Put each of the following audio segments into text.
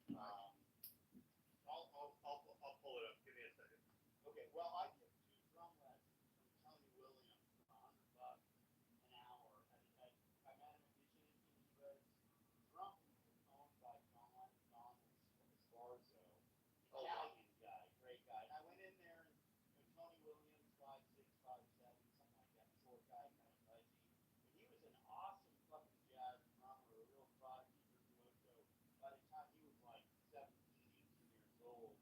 Um, I'll pull it up. Give me a second. Okay, well, I took two drum lessons from Tony Williams for $100 an hour. I met him at Mission Indian. He was drumming was owned by Don Sparzo, Italian guy, great guy. And I went in there and Tony Williams, 5'6", 5'7", something like that, short guy, kind of pudgy. But he was an awesome fucking jazz drummer, a real prodigy virtuoso. By the time he was like 17, 18 years old,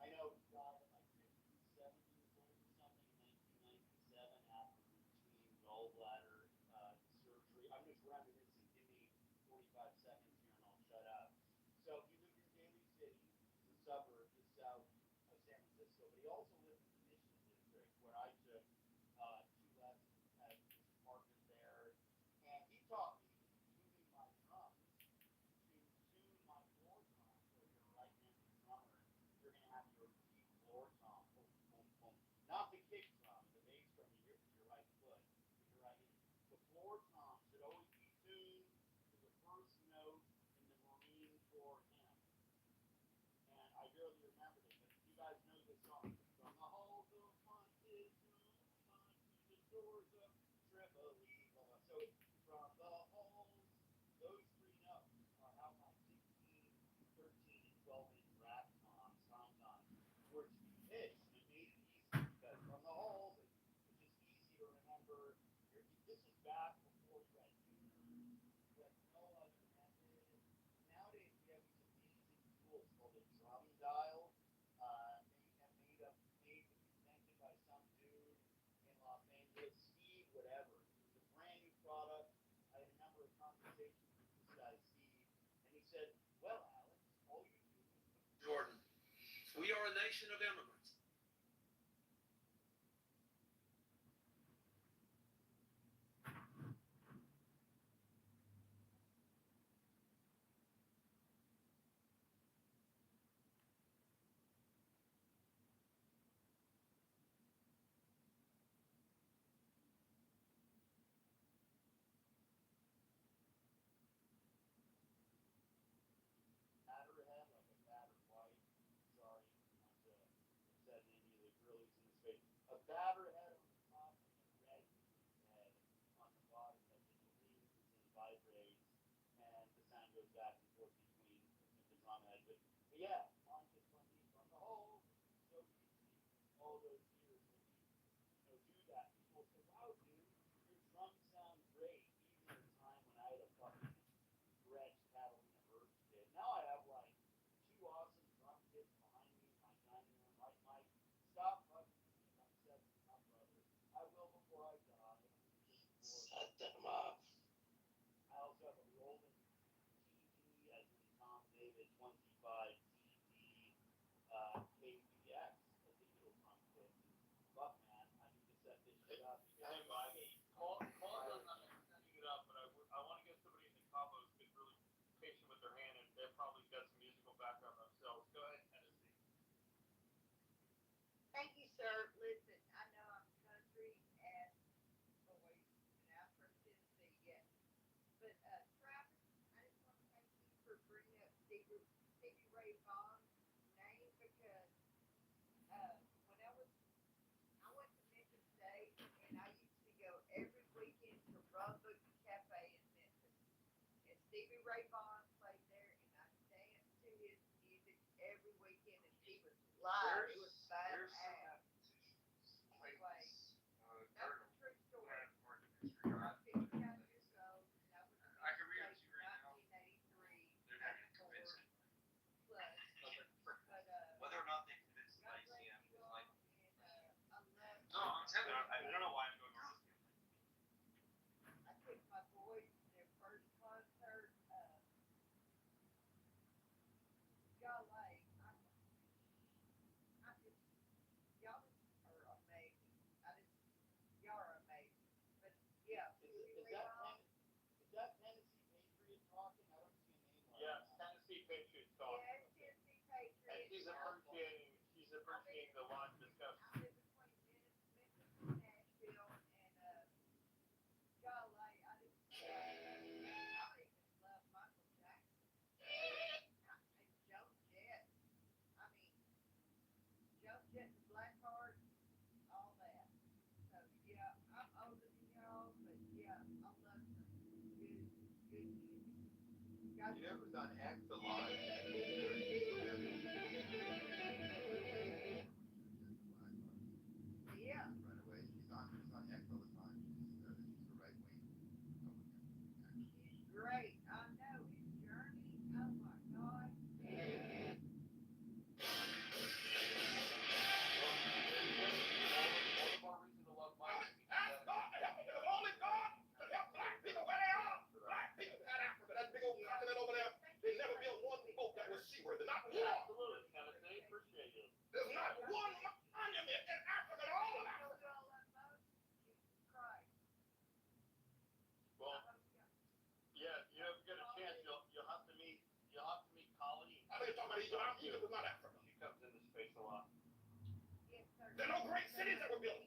I know he died at like 57 years old or something in 1997 after routine gallbladder surgery. I'm just reminiscing. Give me 45 seconds here and I'll shut up. So he lived in Daly City, which is a suburb just south of San Francisco, but he also lived in the Mission District where I took two lessons at his apartment there. And he taught me tuning my drums to tune my floor tom. So if you're a right-handed drummer, you're going to have your deep floor tom, boom, boom, boom. Not the kick drum, the bass drum you hear with your right foot, with your right hand. The floor tom should always be tuned to the first note in the Marine Corps hymn. And I barely remembered it, but you guys know this song. From the halls of Montezuma to the shores of Tripoli. Blah, blah. So from the halls, those three notes are how my 16, 13, and 12-inch rap tom-toms were to be pitched. And it made it easy because from the halls, it's just easy to remember. This is back before you had tuners. You had no other method. Nowadays, we have these amazing tools called a drum dial, invented by some dude in Los Angeles, Steve, whatever. It was a brand new product. I had a number of conversations with this guy, Steve, and he said, "Well, Alex, all you do is put Jordan, we are a nation of immigrants. batter head like a battered wife. Sorry, not to upset any of the girlies in the space. A batter head on the top and a red head on the bottom that just rings and vibrates, and the sound goes back and forth between the drum head. But yeah, Montez from the whole, it was so easy all those years when you do that. People say, "Wow, dude, your drums sound great," even at a time when I had a fucking Gretsch Catalina Birch kit. Now I have like two awesome drum kits behind me in my dining room. Mike, stop fucking with me. I'm 70, my brother. I will before I die. I'm only 54. Set them up. I also have a Roland TD, as in Tom David 25 TD KVX, a digital drum kit. And fuck, man, I need to set this shit up. You guys buy me. Paul does not setting it up, but I want to get somebody in the combos who's really patient with their hand, and they've probably got some musical background themselves. Go ahead, Tennessee. Thank you, sir. Listen, I know I'm country as always, and I'm from Tennessee, yes. But Travis, I just want to thank you for bringing up Stevie Ray Vaughan's name because when I went to Memphis State, and I used to go every weekend to Rum Boogie Cafe in Memphis. And Stevie Ray Vaughan played there, and I danced to his music every weekend, and he was live. It was badass. Anyway, that's a true story. I'm 59 years old, and I was in I can read it Memphis to you right now. 1983, They're not going to convince him. plus. But Whether or not they convince the God bless ICM you is all, like. and I love No, I'm telling you, I don't know why I'm going on this. I took my boys to their first concert. Golly, I just, y'all are amazing. Y'all are amazing. But yeah, Is that Tennessee Patriot talking? I don't see a name like Yes, that. Tennessee Patriots talk. yeah, it's Tennessee And Patriots. she's appreciating the live discussion. I live between Memphis and Nashville, and golly, I even love Michael Jackson. You know who's on X a lot? Yeah. Right away. She's on X all the time. She's a right wing Republican. She's great. I know. And Journey, oh my God. Absolutely, Tennessee. Appreciate you. There's not one monument in Africa at all. Well, yeah, you ever get a chance, you'll have to meet Colleen. I mean, talking about Egypt was not Africa. She comes into space a lot. There are no great cities that were built.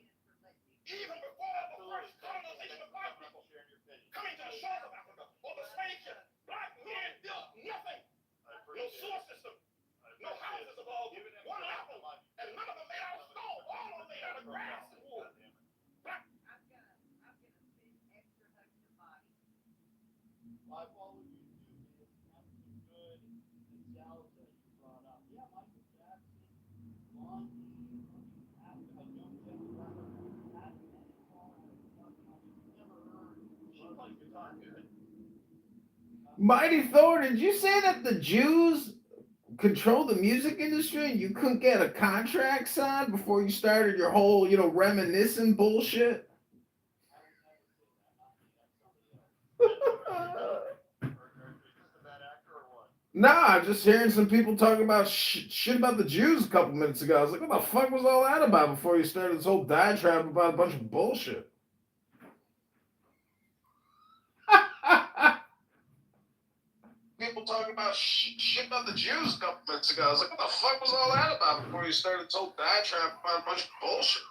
Even before the first colonization of black people Sharing your opinion. coming to the shores of Africa or the slave ship, black men built nothing. No sewer system, no houses of all, one apple, and none of them made out of stone. All of them made out of grass and wood. I'm gonna send extra hugs to Bonnie. I follow you too, man. That's some good nostalgia you brought up. Yeah, Michael Jackson, Blondie, I know Jeff Weber, Pat Benatar, never heard. She plays guitar good. Mighty Thor, did you say that the Jews control the music industry and you couldn't get a contract signed before you started your whole, reminiscing bullshit? Nah, just hearing some people talking about shit about the Jews a couple minutes ago. I was like, what the fuck was all that about before you started this whole diatribe about a bunch of bullshit? People talking about shit about the Jews a couple minutes ago. I was like, what the fuck was all that about before you started this whole diatribe about a bunch of bullshit?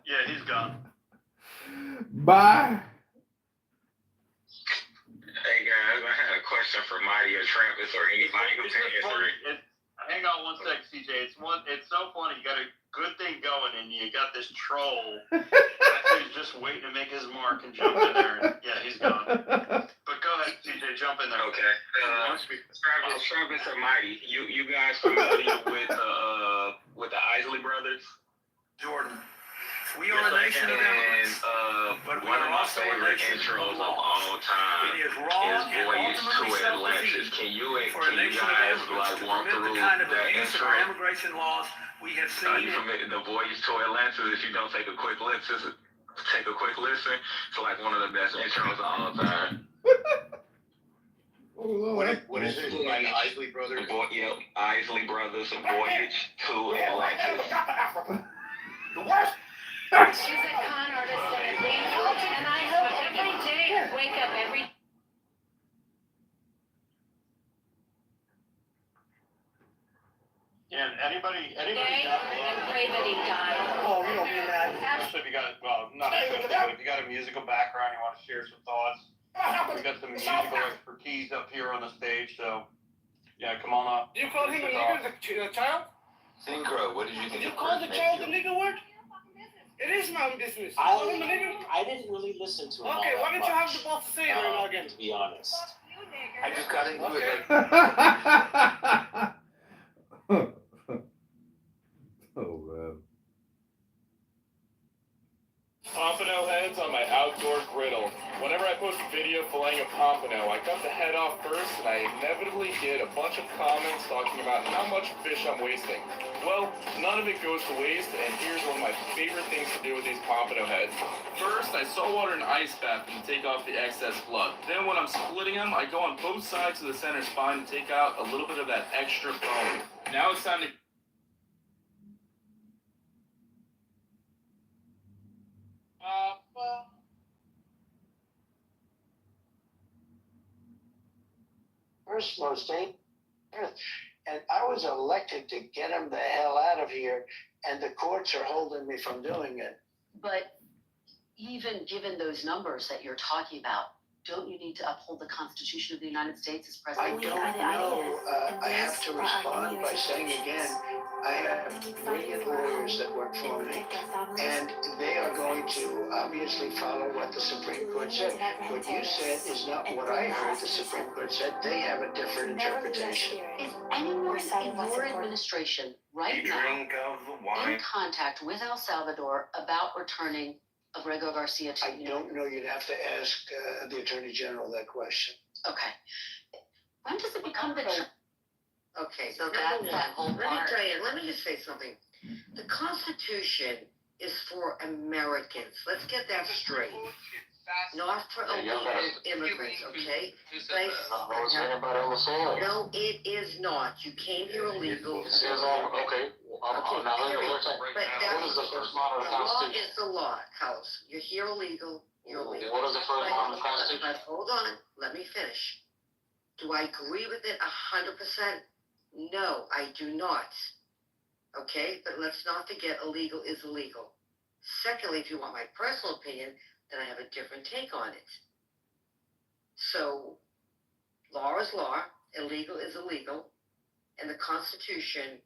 Yeah, he's gone. Bye. Hey guys, I had a question for Mighty or Travis or anybody who can answer it. Hang on one sec, CJ. It's so funny. You got a good thing going, and you got this troll who's just waiting to make his mark and jump in there. Yeah, he's gone. But go ahead, CJ. Jump in there. Okay. Travis or Mighty, you guys familiar with the Isley brothers? Jordan. We are a nation of immigrants, but we one are of my also a favorite nation intros of of all time It is wrong is and Voyage ultimately to Atlantis. self-defeating Can you for a nation of guys immigrants to walk permit through the kind of that abuse of intro? our immigration laws we have seen. You familiar the Voyage to Atlantis? If you don't take a quick listen, it's like one of the best intros of all time. What is it? By the Isley Brothers? Isley Brothers, Voyage to Atlantis. The worst. She's a con artist and a thief, and I hope every day I wake up every And anybody day down below? and pray that he died. Oh, we don't mean that. Especially if you got, well, not especially, but if you got a musical background, you want to share some thoughts. We got some musical expertise up here on the stage, so yeah, come on up. You called him a nigger, a child? Synchro, what did you think? You called the child a nigger word? It is my business. You I called him a nigger? didn't really listen to him. Okay, all why that don't you have much, the balls to say it right now again? to be honest. You nigger. I just got into Okay. it. Oh, man. Pompano heads on my outdoor griddle. Whenever I post a video filleting a pompano, I cut the head off first, and I inevitably get a bunch of comments talking about how much fish I'm wasting. Well, none of it goes to waste, and here's one of my favorite things to do with these pompano heads. First, I saltwater an ice bath and take off the excess blood. Then when I'm splitting them, I go on both sides of the center spine to take out a little bit of that extra bone. Now it's time to First most thing, and I was elected to get him the hell out of here, and the courts are holding me from doing it. But even given those numbers that you're talking about, don't you need to uphold the Constitution of the United States as I president? don't know. I have to respond by saying again, I have brilliant lawyers that work for me, and they are going to obviously follow what the Supreme Court said. What you said is not what I heard the Supreme Court said. They have a different interpretation. Is anyone in your administration right now Drink of the wine. in contact with El Salvador about returning Abrego Garcia to I the United don't know. You'd have to ask the Attorney General that question. Okay. When does it become the Okay, So number that whole one, let me part. tell you, let me just say something. The Constitution is for Americans. Let's get that straight. Not for illegal immigrants, okay? Thanks. Anybody on the soil? No, it is not. You came here illegal. It says on, okay. Okay, Now, period. here's the But that What is the first line of the the law Constitution? is the law, Carlos. You're here illegal, you're illegal. What is the first line of the Constitution? But hold on, let me finish. Do I agree with it 100%? No, I do not. Okay, but let's not forget illegal is illegal. Secondly, if you want my personal opinion, then I have a different take on it. So, law is law, illegal is illegal, and the Constitution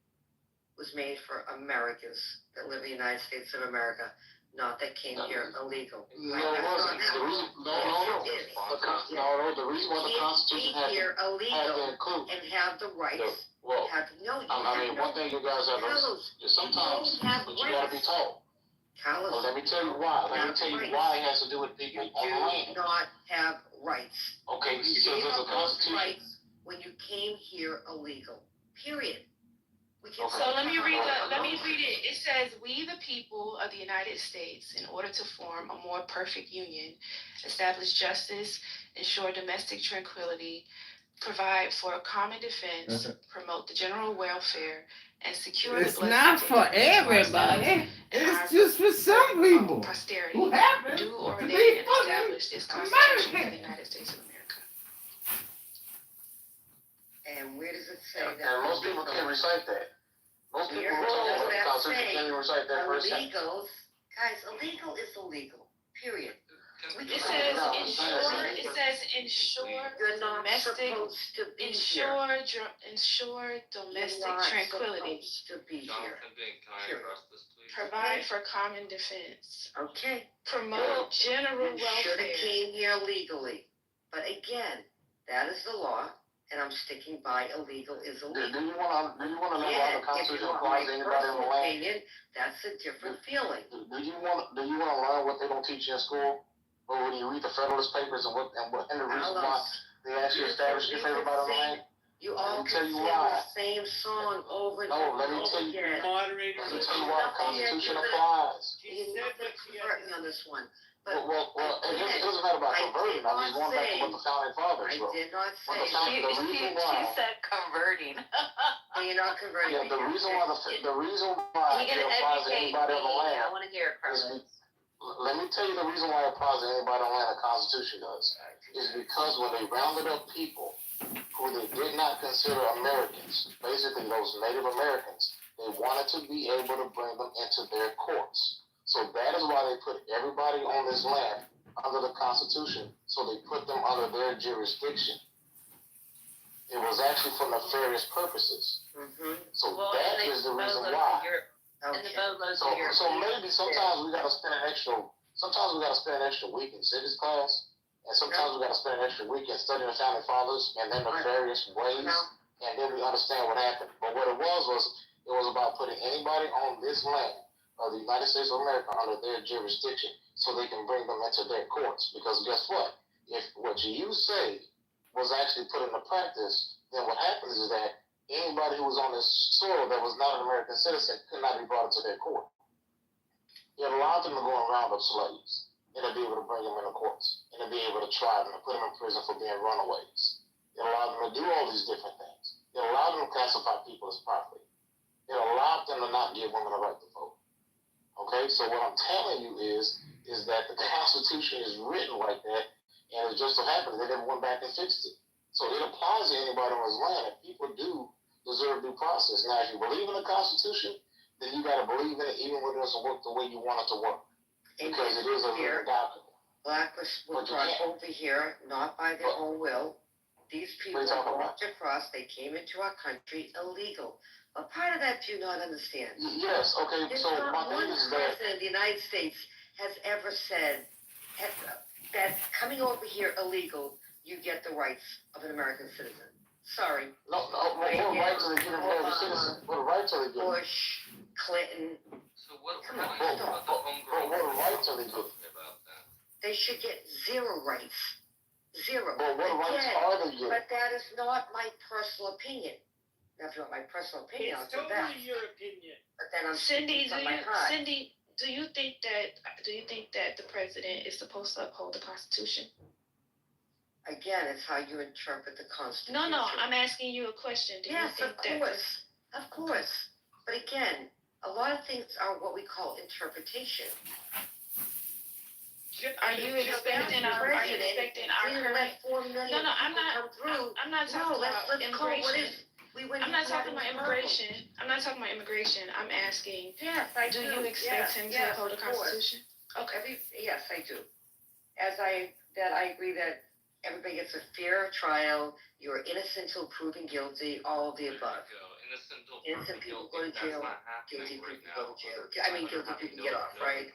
was made for Americans that live in the United States of America, not that came here illegal. No, it wasn't. The reason, no. The reason why the Constitution Be had here to illegal include. and have the rights. Well, Have no. I mean, one thing you guys have Carlos, sometimes, you have but you gotta be rights. taught. Carlos, Well, let me tell you why. Let me Not tell you rights. why it has to do with you people on the land. do not have rights. Okay, You so gave there's a up those Constitution. rights when you came here illegal. Period. We can. Okay. So let me read it. It says, "We, the people of the United States, in order to form a more perfect union, establish justice, ensure domestic tranquility, provide for a common defense, promote the general welfare, and secure It's the blessings not of for God everybody. and It's our just for some people posterity, who happen do to ordain be and fucking establish this Constitution of the American. United States of America." And where does it say And that? most people can't recite that. Most people Here who talk does about the that Constitution say can't even recite that first sentence. Illegals, guys, illegal is illegal. Period. It says ensure You're not domestic, supposed to be here. ensure domestic You're not tranquility, supposed to be here. provide for common defense, Okay. promote general You should have welfare. came here legally. But again, that is the law, and I'm sticking by illegal is Do illegal. you wanna know why the If Constitution you want applies my to anybody on the personal land? opinion, that's a different feeling. Do you wanna learn what they don't teach you in school? Or when you read the Federalist Papers and the reason why they actually established You if can everybody on the sing- land? You all Let me can tell sing you the why. same song over and No, over let me and tell over you- again. Moderator. Let me tell you why the Constitution applies. You're not going to convert me on this one. But Well, it doesn't matter about I converting. did I'm just not going back to say- what the founding fathers I wrote. did not What the say, founding- the reason why. said converting. well, you're not converting Yeah, me. the reason why it You're gonna applies to educate anybody on the me. I land. wanna hear it, Carlos. Let me tell you the reason why it applies to anybody on the land. The Constitution does is because when they rounded up people who they did not consider Americans, basically those Native Americans, they wanted to be able to bring them into their courts. So that is why they put everybody on this land under the Constitution. So they put them under their jurisdiction. It was actually for nefarious purposes. Mm-hmm. So that is the reason why. Okay. So maybe sometimes we gotta spend an extra week in civics class, and sometimes we gotta spend an extra week in studying the founding fathers and their nefarious ways, No. and then we understand what happened. But what it was about putting anybody on this land of the United States of America under their jurisdiction, so they can bring them into their courts. Because guess what? If what you say was actually put into practice, then what happens is that anybody who was on this soil that was not an American citizen could not be brought into their court. It allowed them to go and round up slaves, and to be able to bring them into courts, and to be able to try them and put them in prison for being runaways. It allowed them to do all these different things. It allowed them to classify people as property. It allowed them to not give women the right to vote. Okay, so what I'm telling you is that the Constitution is written like that, and it just so happens they never went back and fixed it. So it applies to anybody on this land, and people do deserve due process. Now, if you believe in the Constitution, then you got to believe in it even when it doesn't work the way you want it to work. Because it is a living document. Blacks were brought over here, not by their own will. These people walked across, they came into our country illegal. A part of that do you not understand? Yes, okay, There's so not my one thing is that... president of the United States has ever said that coming over here illegal, you get the rights of an American citizen. Sorry. No, what rights are they giving every citizen? What rights are they giving? Bush, Clinton. So what Come on, about the homegrown? What rights are they giving? About that. They should get zero rights. Zero. But what rights Again, are they giving? but that is not my personal opinion. That's not my personal opinion. It's I'll do that. totally your opinion. But then I'm Cindy, speaking from my heart. do you think that the president is supposed to uphold the Constitution? Again, it's how you interpret the Constitution. No, I'm asking you a question. Do Yes, you of think course. Of course. But again, a lot of things are what we call interpretation. Are you expecting our current? Let 4 million No, I'm people not. come through. I'm not talking about let's call it what immigration. is. We went I'm not talking about having immigration. I'm not talking about immigration. I'm asking, Yes, I do do. you expect him to uphold the of course. Constitution? Okay. Yes, I do. I agree that everybody gets a fair trial. You're innocent till proven guilty. All of the above. Innocent people go to jail. Guilty people go to jail. I mean, guilty people get off, right?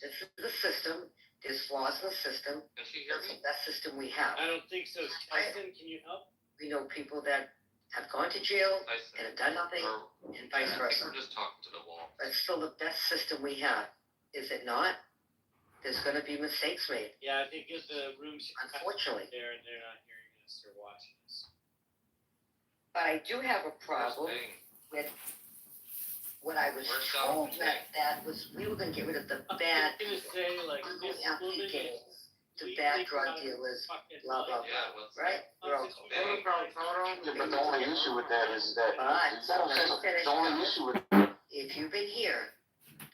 This is the system. There's flaws in the system. Can she hear me? That system we have. I don't think so. Tyson, can you help? We know people that have gone to jail and have done nothing, and vice versa. We're just talking to the wall. But it's still the best system we have. Is it not? There's going to be mistakes made. Yeah, I think the room's Unfortunately. they're not hearing us or watching us. But I do have a problem with what I was told that was we were going to get rid of the bad I was gonna say, like, illegal this athlete woman gangs, the we bad think drug about dealers, fucking blah, blah, life. blah. Right? We're all cool. Yeah, but the only issue with that is that But the only issue with if you've been here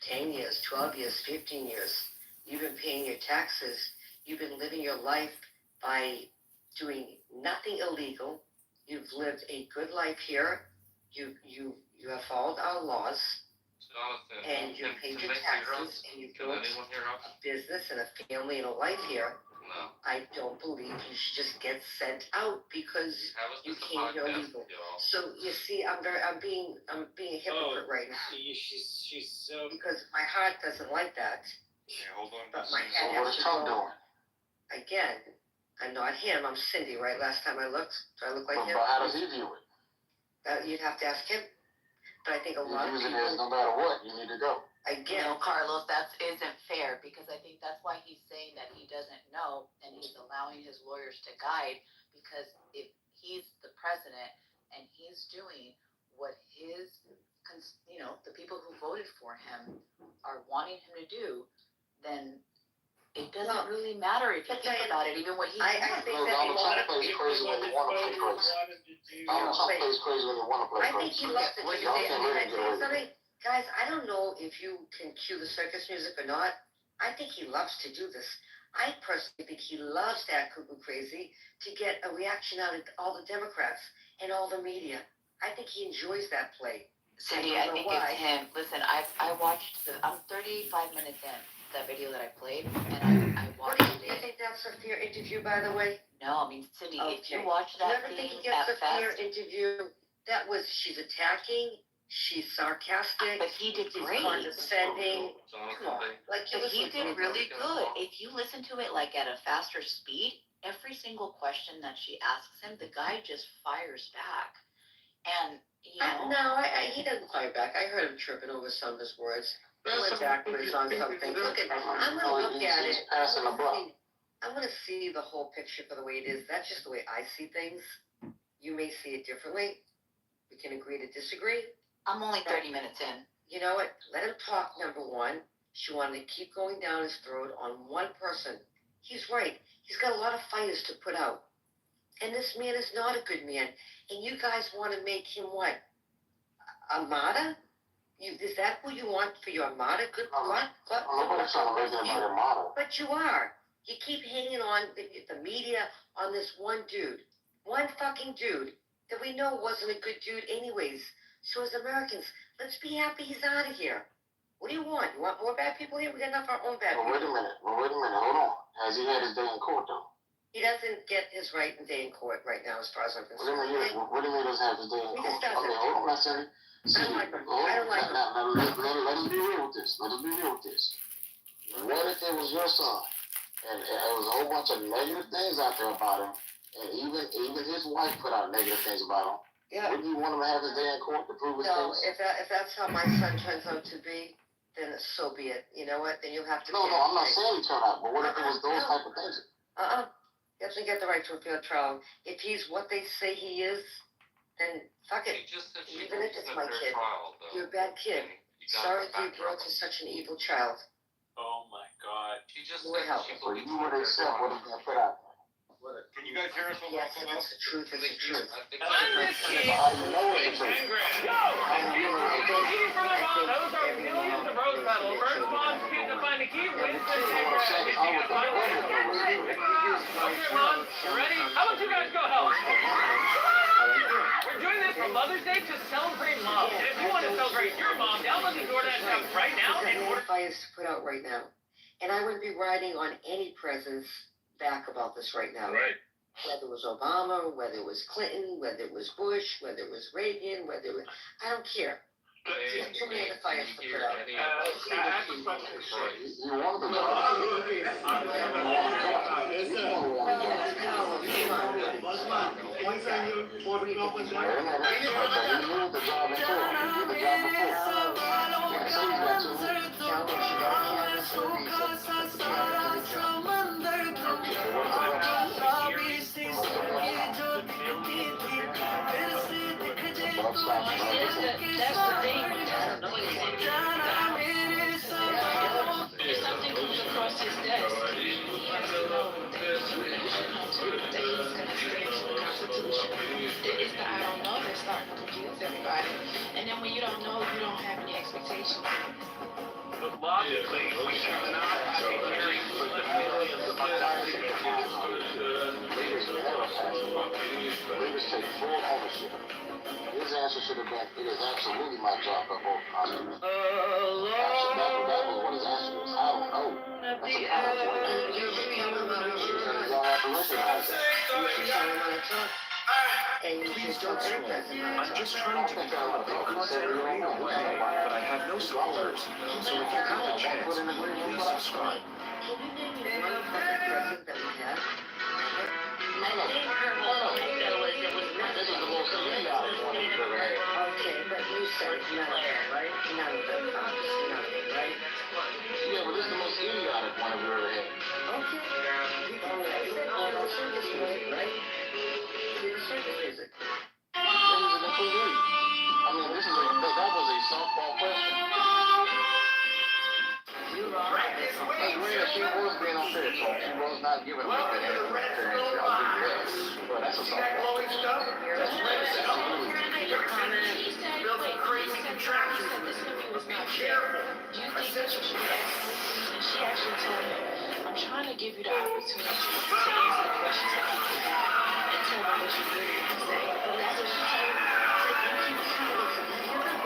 10 years, 12 years, 15 years, you've been paying your taxes, you've been living your life by doing nothing illegal, you've lived a good life here, you have followed our laws, Jonathan, and you paid your taxes, and you built a business and a family and a life here. No. I don't believe you should just get sent out because you came here illegal. So you see, I'm being a hypocrite right now She's so. because my heart doesn't like that. Yeah, hold on. But my so head what has is to Trump go. doing? Again, I'm not him. I'm Cindy. Right? Last time I looked, do I look like But him? how does he view it? You'd have to ask him. But I think a He lot of views it as people. no matter what, you need to go. Again, No, Carlos, that isn't fair because I think that's why he's saying that he doesn't know and he's allowing his lawyers to guide because if he's the president and he's doing what his, the people who voted for him are wanting him to do, then it doesn't really matter if you but think Diana, about it, even what he's I think doing. that a Donald lot Trump of plays crazy when they want to play crazy. Donald Trump plays crazy when they want to play I think crazy. he loves it. Y'all Can can't I really get say away with something? it. Guys, I don't know if you can cue the circus music or not. I think he loves to do this. I personally think he loves that cuckoo crazy to get a reaction out of all the Democrats and all the media. I think he enjoys that play. Cindy, I I don't think know why. it's him. Listen, I watched I'm 35 minutes in, that video that I played, and I What watched do you it. think that's a fair interview, by the way? No, I mean, Cindy, if you Okay. watch Do you that ever think thing he gets that a fair fast, interview? That was, she's attacking, she's sarcastic, but he did he's great. condescending. Come on, like you But he listen to did me. really good. If you listen to it like at a faster speed, every single question that she asks him, the guy just fires back. And, No, he doesn't fire back. I heard him tripping over some of his words. He went backwards on something. Look at, I'm gonna look at it. Passing the buck. I'm gonna see the whole picture for the way it is. That's just the way I see things. You may see it differently. We can agree to disagree. I'm only 30 minutes in. You know what? Let him talk, number one. She wanted to keep going down his throat on one person. He's right. He's got a lot of fires to put out. And this man is not a good man. And you guys want to make him what? A martyr? Is that who you want for your martyr? Good luck. Nobody's trying to make anybody a model. But you are. You keep hanging on the media on this one dude. One fucking dude that we know wasn't a good dude anyways. So as Americans, let's be happy he's out of here. What do you want? You want more bad people here? We got enough of our own bad Well, people. wait a minute. Hold on. Has he had his day in court, though? He doesn't get his right and day in court right now, as far as I'm What do you concerned. mean he doesn't have his day in He court? just doesn't. Okay, hold on, now, Cindy. I don't like him. I don't like him. Now, let us be real with this. Let us be real with this. What if if it was your son, and there was a whole bunch of negative things out there about him, and even his wife put out negative things about him, Yeah. wouldn't you want him to have his day in court to prove his No, case? if that's how my son turns out to be, then so be it. You know what? Then you have to. No, I'm not saying he turned out, but what if it was those No. type of things? You have to get the right to a fair trial. If he's what they say he is, then fuck He it. just said she Even if was it's in a my fair kid. trial, though. You're a bad kid. And you got Sorry her to be back brought up. to such an evil child. Oh my God. She just Lord said help. she So believes you in a would fair accept trial. what he's gonna put out there. Can you guys hear us on Yes, my if phone? it's the truth, it's the truth. I think How do you know it's the truth? We're doing this for Mother's Day to celebrate love. And if you want to celebrate your mom, download the DoorDash app right now and order. Fires to put out right now. And I wouldn't be riding on any president's back about this right now. Right. Whether it was Obama, whether it was Clinton, whether it was Bush, whether it was Reagan, whether it was, I don't care. There's too many other fires to put out. You want the job. One guy. Wait a minute, but you moved the job into him. You did the job before. Yeah, so he's got two. Tell him she got cameras for a reason. Put the camera to the job. Okay, so what's the job stops. That's the thing. If something comes across his desk, he has to know that he's going to stay to the Constitution. It's the I don't know that's starting to confuse everybody. And then when you don't know, you don't have any expectations. But logically, we should not have a hearing with the millions of Leaders take full ownership. His answer should have been, it is absolutely my job to hold Congress. That was what his answer was. I don't know. That's a problem. Y'all have to recognize that. And you just don't say president. I'm just trying to develop a content creator way, but I have no supporters. So if you have the chance, please subscribe. Can you name me one fucking president that we had? This is the most idiotic one you've ever had. Okay, but you said none of them, right? None of them, obviously none of them, right? Yeah, but this is the most idiotic one I've ever had. Okay. You can say all those circus music, right? You do circus music. This is a complete. I mean, that was a softball question. Hey, Rhea, she was being unfair, so she was not giving me the answer. I'll give you that. But that's a softball. She actually told me, I'm trying to give you the opportunity to answer the questions that people have and tell them what you really want to say. But that's what she told me. You've been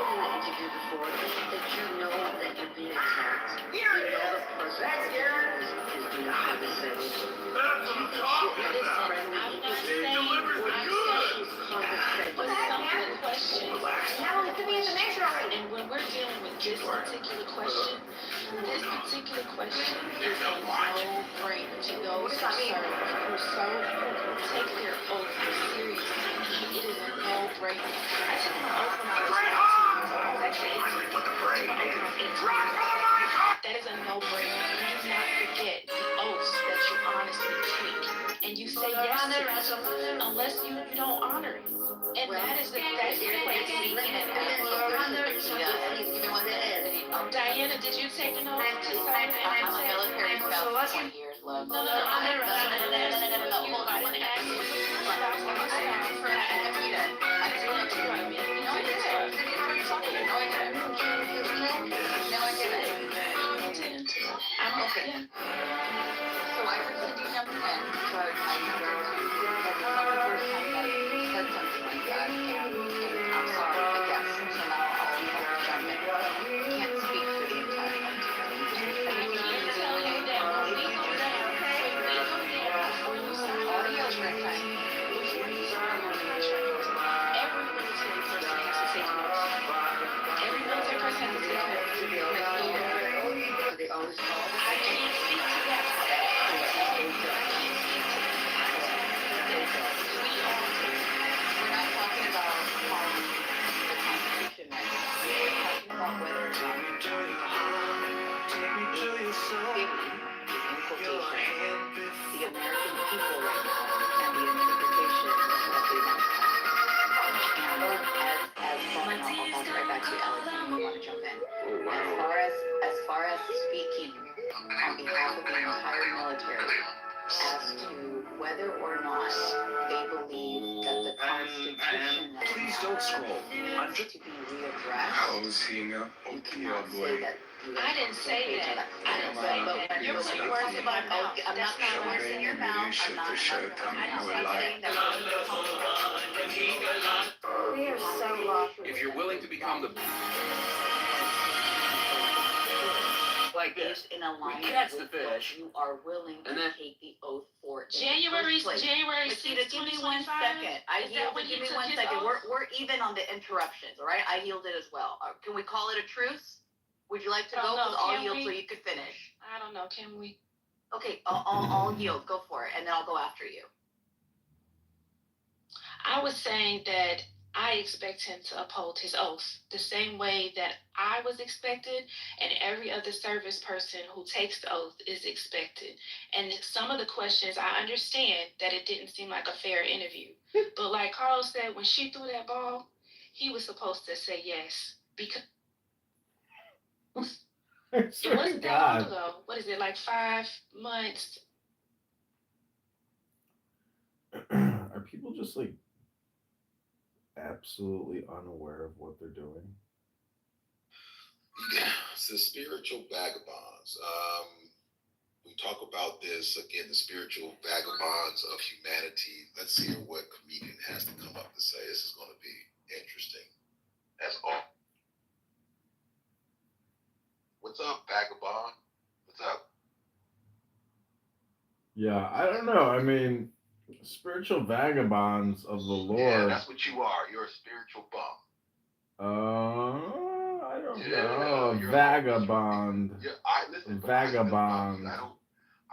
in an interview before that you know that you're being attacked. You know the person is being condescending. And when we're dealing with this particular question is a no-brainer to those who take their oath seriously. It is a no-brainer. I took my oath when I was 19 years old. I was actually 18. That is a no-brainer. You do not forget the oaths that you honestly take. And you say yes to it unless you don't honor it. And that is the Diana, did you take an oath to serve in I'm a military spouse for 20 years, love. No, I didn't ask you. I didn't ask you. I'm okay. So I rescind you number 10, but I number 2, that's not the first time that you said something like that, and I'm sorry, I guess, so now I'll jump in. Can't speak for the entire country. I mean, you can tell me that audio track time. Every military person has to take an oath. Every military person has to take an oath. They always call. I can't about following the Constitution right now. We're talking about whether or not the city, the American people right now, and the interpretation of the American. And as far as I'll be right back to you, Alex, if you want to jump in. As far as speaking on behalf of the entire military as to whether or not they believe that the Constitution that Please don't scroll. I'm needs to be readdressed. How's he now? You cannot say that. I didn't say that. I didn't say that. You're putting words in my mouth. I'm not putting words in your mouth. I'm not saying that. We are so lost. If you're willing to become the like this, in alignment catch the with what fish, you are willing to and then take the oath for. January Makita, 6th, give me 1 second. I Is that when yielded. Give he me took 1 his second. oath? We're even on the interruptions, all right? I yielded as well. Can we call it a truce? Would you like to go? Oh, no, Because I'll can yield we? so you could finish. I don't know. Can we? Okay, I'll yield. Go for it, and then I'll go after you. I was saying that I expect him to uphold his oath the same way that I was expected, and every other service person who takes the oath is expected. And some of the questions, I understand that it didn't seem like a fair interview. But like Carl said, when she threw that ball, he was supposed to say yes. Because it wasn't that long ago. What is it, like 5 months? Are people just like absolutely unaware of what they're doing? It's the spiritual vagabonds. We talk about this again, the spiritual vagabonds of humanity. Let's hear what comedian has to come up to say. This is going to be interesting. That's all. What's up, vagabond? What's up? Yeah, I don't know. I mean, spiritual vagabonds of the Lord. Yeah, that's what you are. You're a spiritual bum. I don't know. Vagabond. Yeah, listen. Vagabond. I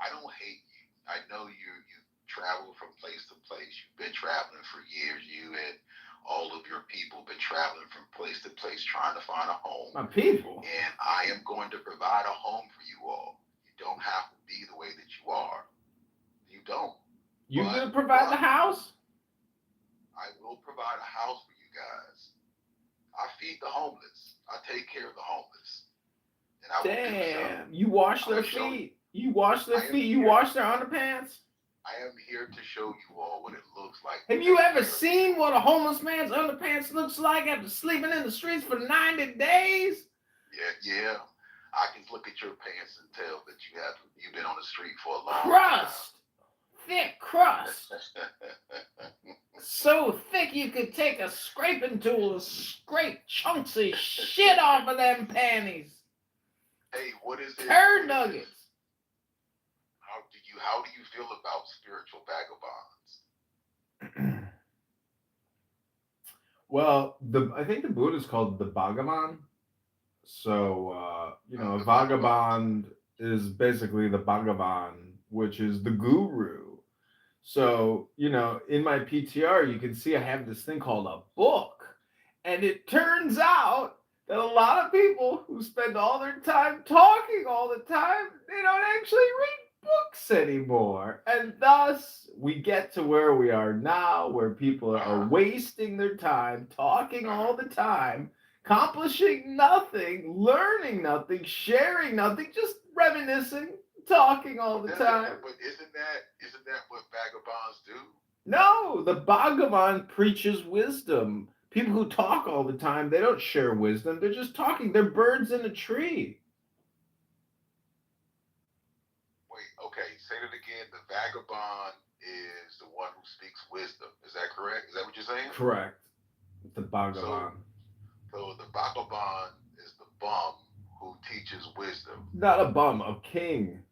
don't hate you. I know you travel from place to place. You've been traveling for years. You and all of your people been traveling from place to place trying to find a home. My people. And I am going to provide a home for you all. You don't have to be the way that you are. You don't. You gonna provide the house? I will provide a house for you guys. I feed the homeless. I take care of the homeless. And I will do so. Damn, you wash their feet. You wash their feet. You wash their underpants. I am here to show you all what it looks like. Have you ever seen what a homeless man's underpants looks like after sleeping in the streets for 90 days? Yeah. I can look at your pants and tell that you've been on the street for a long crust. Thick crust. So thick you could take a scraping tool and scrape chunks of shit off of them panties. Hey, what is it? Turd nuggets. How do you feel about spiritual vagabonds? Well, I think the Buddha is called the Bhagavan. So a vagabond is basically the Bhagavan, which is the guru. So, in my PTR, you can see I have this thing called a book. And it turns out that a lot of people who spend all their time talking all the time, they don't actually read books anymore. And thus, we get to where we are now, where people are wasting their time, talking all the time, accomplishing nothing, learning nothing, sharing nothing, just reminiscing, talking all the time. But isn't that what vagabonds do? No, the Bhagavan preaches wisdom. People who talk all the time, they don't share wisdom. They're just talking. They're birds in a tree. Wait, okay, say that again. The vagabond is the one who speaks wisdom. Is that correct? Is that what you're saying? Correct. The Bhagavan. So the Bhagavan is the bum who teaches wisdom. Not a bum, a king.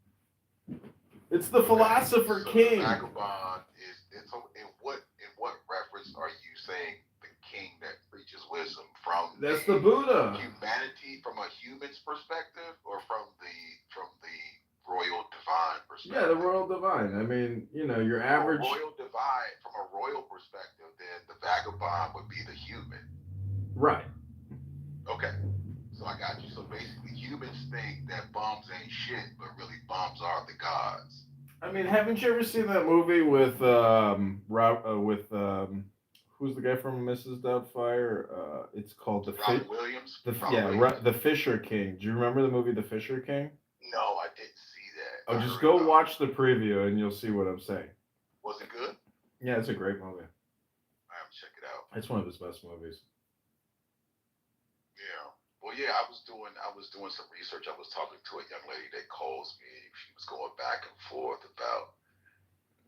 It's the philosopher king. The vagabond is in what reference are you saying the king that preaches wisdom from? That's the Buddha. Humanity from a human's perspective, or from the royal divine perspective? Yeah, the royal divine. I mean, your average. From a royal perspective, then the vagabond would be human. Right. Okay. So I got you. So basically, humans think that bombs ain't shit, but really bombs are the gods. I mean, haven't you ever seen that movie with who's the guy from Mrs. Doubtfire? It's called Robin Williams. The Fisher King. Do you remember the movie The Fisher King? No, I didn't see that. Oh, just go watch the preview and you'll see what I'm saying. Was it good? Yeah, it's a great movie. I have to check it out. It's one of his best movies. Yeah. Well, yeah, I was doing some research. I was talking to a young lady that calls me. She was going back and forth about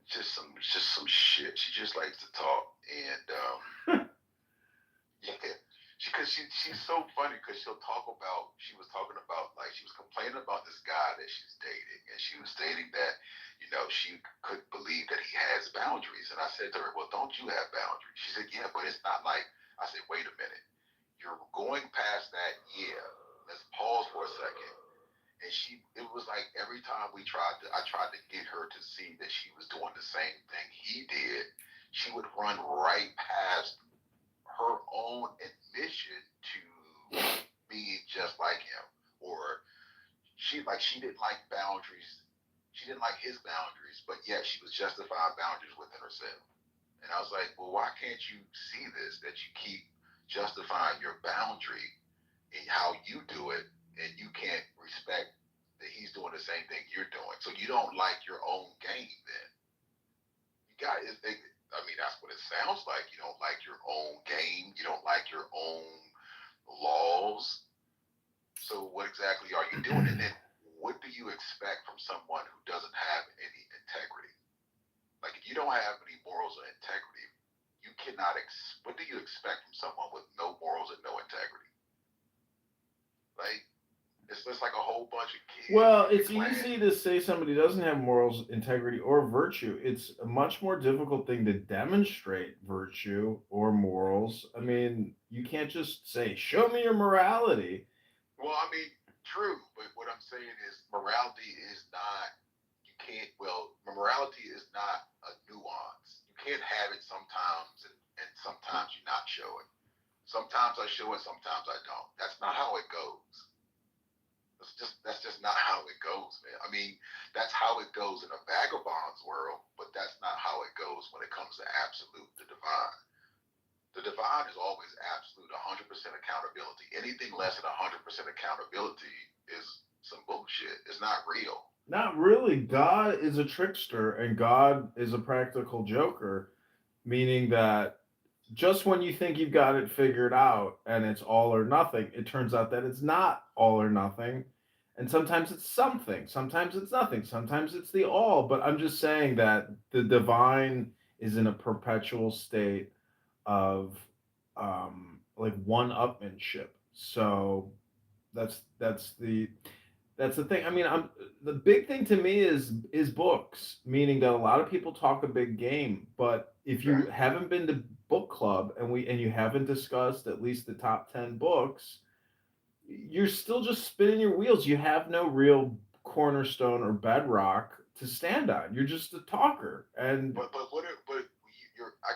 just some shit. She just likes to talk, and yeah, she's so funny because she'll talk about. She was talking about like she was complaining about this guy that she's dating, and she was stating that she couldn't believe that he has boundaries. And I said to her, "Well, don't you have boundaries?" She said, "Yeah, but it's not like." I said, "Wait a minute. You're going past that, yeah. Let's pause for a second." And it was like every time I tried to get her to see that she was doing the same thing he did, she would run right past her own admission to being just like him. Or she didn't like boundaries. She didn't like his boundaries, but yet she was justifying boundaries within herself. And I was like, well, why can't you see this, that you keep justifying your boundary in how you do it, and you can't respect that he's doing the same thing you're doing. So you don't like your own game then. That's what it sounds like. You don't like your own game. You don't like your own laws. So what exactly are you doing? And then what do you expect from someone who doesn't have any integrity? Like if you don't have any morals or integrity, you cannot, what do you expect from someone with no morals and no integrity? Like, it's just like a whole bunch of kids. Well, it's easy to say somebody doesn't have morals, integrity, or virtue. It's a much more difficult thing to demonstrate virtue or morals. I mean, you can't just say, show me your morality. Well, I mean, true, but what I'm saying is morality is not, morality is not a nuance. You can't have it sometimes and sometimes you not show it. Sometimes I show it, sometimes I don't. That's not how it goes. That's just not how it goes, man. I mean, that's how it goes in a vagabond's world, but that's not how it goes when it comes to absolute, the divine. The divine is always absolute, 100% accountability. Anything less than 100% accountability is some bullshit. It's not real. Not really. God is a trickster and God is a practical joker, meaning that just when you think you've got it figured out and it's all or nothing, it turns out that it's not all or nothing. And sometimes it's something, sometimes it's nothing, sometimes it's the all. But I'm just saying that the divine is in a perpetual state of like one-upmanship. So that's the thing. I mean, the big thing to me is books, meaning that a lot of people talk a big game, but if you haven't been to book club and you haven't discussed at least the top 10 books, you're still just spinning your wheels. You have no real cornerstone or bedrock to stand on. You're just a talker. And I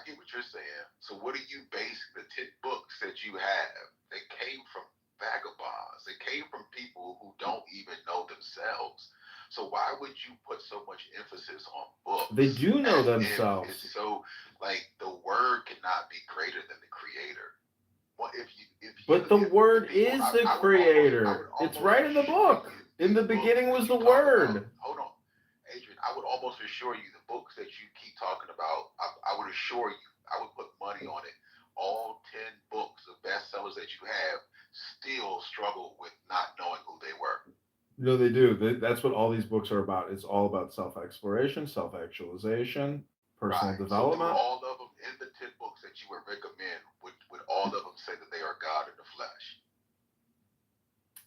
get what you're saying. So what are you basing the 10 books that you have? They came from vagabonds. They came from people who don't even know themselves. So why would you put so much emphasis on books? They do know themselves. It's so like the word cannot be greater than the creator. Well, but the word is the creator. It's right in the book. In the beginning was the word. Hold on, Adrian. I would almost assure you the books that you keep talking about, I would assure you, I would put money on it. All 10 books of bestsellers that you have still struggle with not knowing who they were. No, they do. That's what all these books are about. It's all about self-exploration, self-actualization, personal development. So all of them in the 10 books that you would recommend, would all of them say that they are God in the flesh?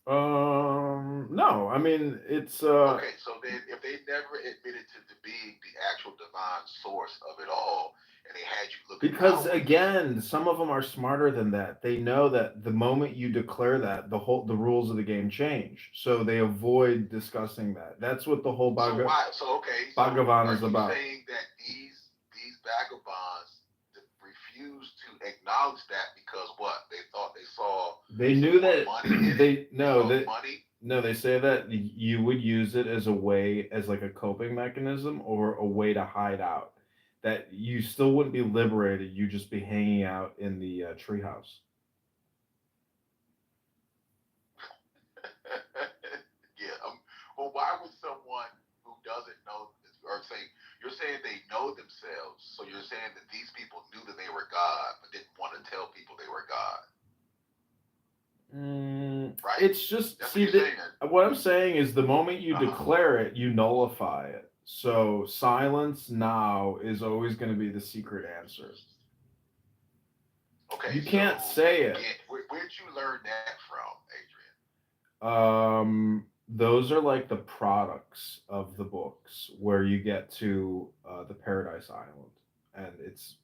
No. I mean, it's okay. So then, if they never admitted to being the actual divine source of it all, and they had you looking because again, some of them are smarter than that. They know that the moment you declare that, the rules of the game change. So they avoid discussing that. That's what the whole Bhagavan is about. Saying that these vagabonds refuse to acknowledged that because what? They thought they saw. They knew more that money in it? they no saw they money. no they say that you would use it as a way as like a coping mechanism or a way to hide out. That you still wouldn't be liberated. You just be hanging out in the treehouse. Yeah. Well, why would someone who doesn't know, or say, you're saying they know themselves, so you're saying that these people knew that they were God, but didn't want to tell people they were God, right? It's just That's see what you're saying. what I'm saying is the moment you declare it, you nullify it. So silence now is always going to be the secret answer. Okay. You can't say it. Again, where'd you learn that from, Adrian? Those are like the products of the books where you get to the Paradise Island, and it's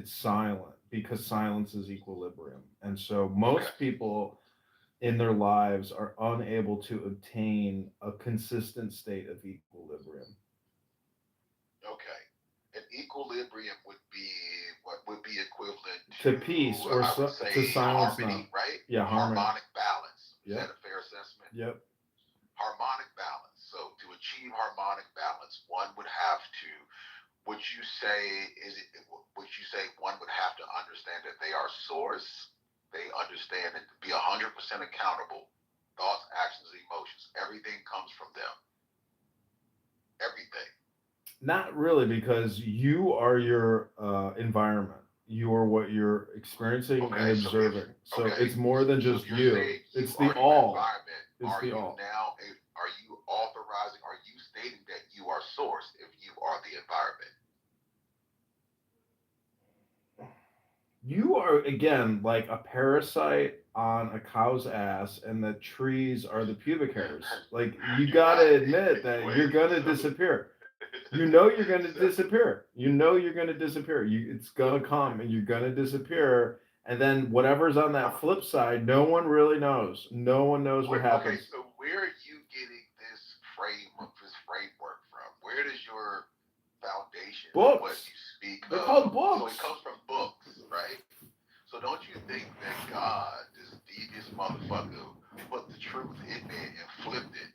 silent because silence is equilibrium, and so most people in their lives are unable to obtain a consistent state of equilibrium. Okay. An equilibrium would be what would be equivalent To peace or I would say to silence harmony, now. right? Yeah, harmony. Harmonic balance. Is Yep. that a fair assessment? Yep. Harmonic balance. So to achieve harmonic balance, one would have to, would you say, would you say one would have to understand that they are source? They understand that to be 100% accountable. Thoughts, actions, emotions. Everything comes from them. Everything. Not really, because you are your environment. You are what you're experiencing and observing. So it's more than just you. It's the all. It's the all. Now, are you authorizing? Are you stating that you are source if you are the environment? You are again like a parasite on a cow's ass, and the trees are the pubic hairs. Like you gotta admit that you're gonna disappear. You know you're gonna disappear. You know you're gonna disappear. It's gonna come, and you're gonna disappear. And then whatever's on that flip side, no one really knows. No one knows what happens. Okay, so where are you getting this framework from? Where does your foundation? Books. What you speak They're of? called books. So it comes from books, right? So don't you think that God, this devious motherfucker, put the truth in there and flipped it?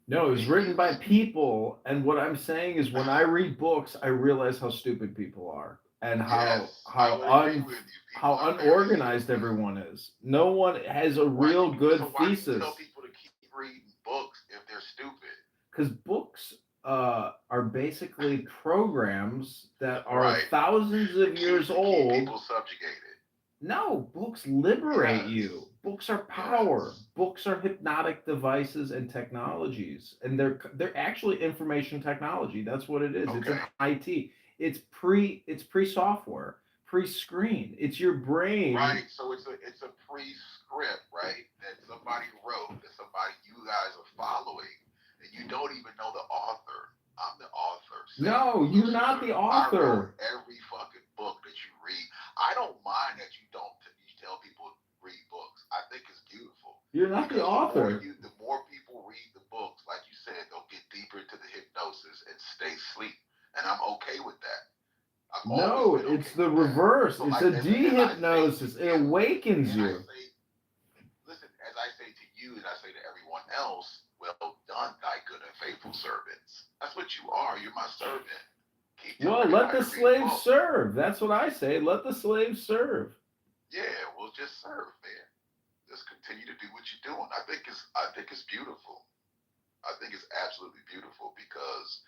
No, it was written by people, and what I'm saying is, when I read books, I realize how stupid people are, and how unorganized everyone is. No one has a real good thesis. Why do you tell people to keep reading books if they're stupid? Because books are basically programs that are thousands of years old. Keep people subjugated. No, books liberate you. Books are power. Books are hypnotic devices and technologies, and they're actually information technology. That's what it is. It's an IT. It's pre-software, pre-screen. It's your brain. Right. So it's a pre-script, right? That somebody wrote, that you guys are following, and you don't even know the author. I'm the author. No, you're not the author. I wrote every fucking book that you read. I don't mind that you tell people to read books. I think it's beautiful. You're not the author. The more people read the books, like you said, they'll get deeper into the hypnosis and stay asleep. And I'm okay with that. No, it's the reverse. It's a de-hypnosis. It awakens you. Listen, as I say to you and I say to everyone else, well done, thy good and faithful servants. That's what you are. You're my servant. Well, let the slaves serve. That's what I say. Let the slaves serve. Yeah, well, just serve, man. Just continue to do what you're doing. I think it's beautiful. I think it's absolutely beautiful because,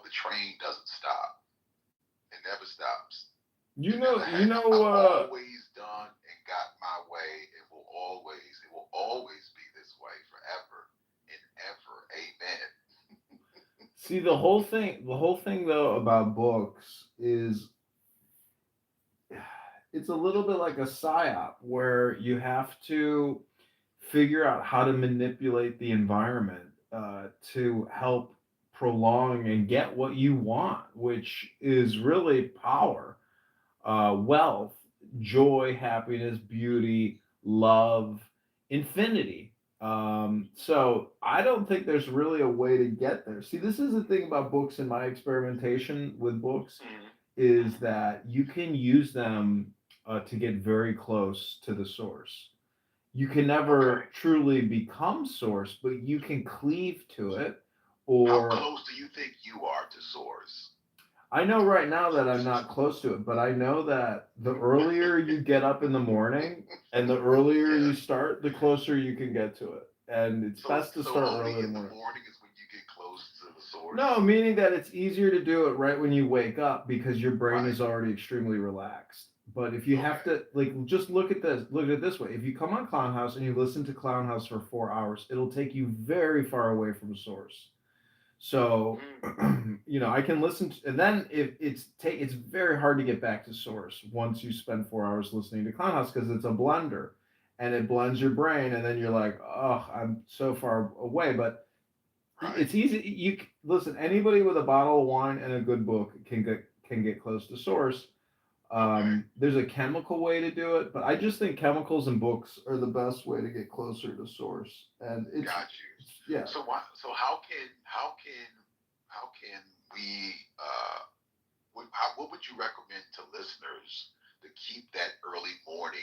the train doesn't stop. It never stops. I've always done and got my way. It will always be this way forever and ever. Amen. See, the whole thing though about books is it's a little bit like a psyop where you have to figure out how to manipulate the environment to help prolong and get what you want, which is really power, wealth, joy, happiness, beauty, love, infinity. So I don't think there's really a way to get there. See, this is the thing about books in my experimentation with books is that you can use them to get very close to the source. You can never truly become source, but you can cleave to it. Or how close do you think you are to source? I know right now that I'm not close to it, but I know that the earlier you get up in the morning and the earlier you start, the closer you can get to it. And it's best to start early in the morning. Morning is when you get close to the source. No, meaning that it's easier to do it right when you wake up because your brain is already extremely relaxed. But if you have to, like, just look at it this way. If you come on Clown House and you listen to Clown House for 4 hours, it'll take you very far away from source. So, I can listen to, and then if it's very hard to get back to source once you spend 4 hours listening to Clown House because it's a blender and it blends your brain, and then you're like, oh, I'm so far away. But it's easy. Listen. Anybody with a bottle of wine and a good book can get close to source. There's a chemical way to do it, but I just think chemicals and books are the best way to get closer to source. And it's got you. Yeah. So how can we what would you recommend to listeners to keep that early morning?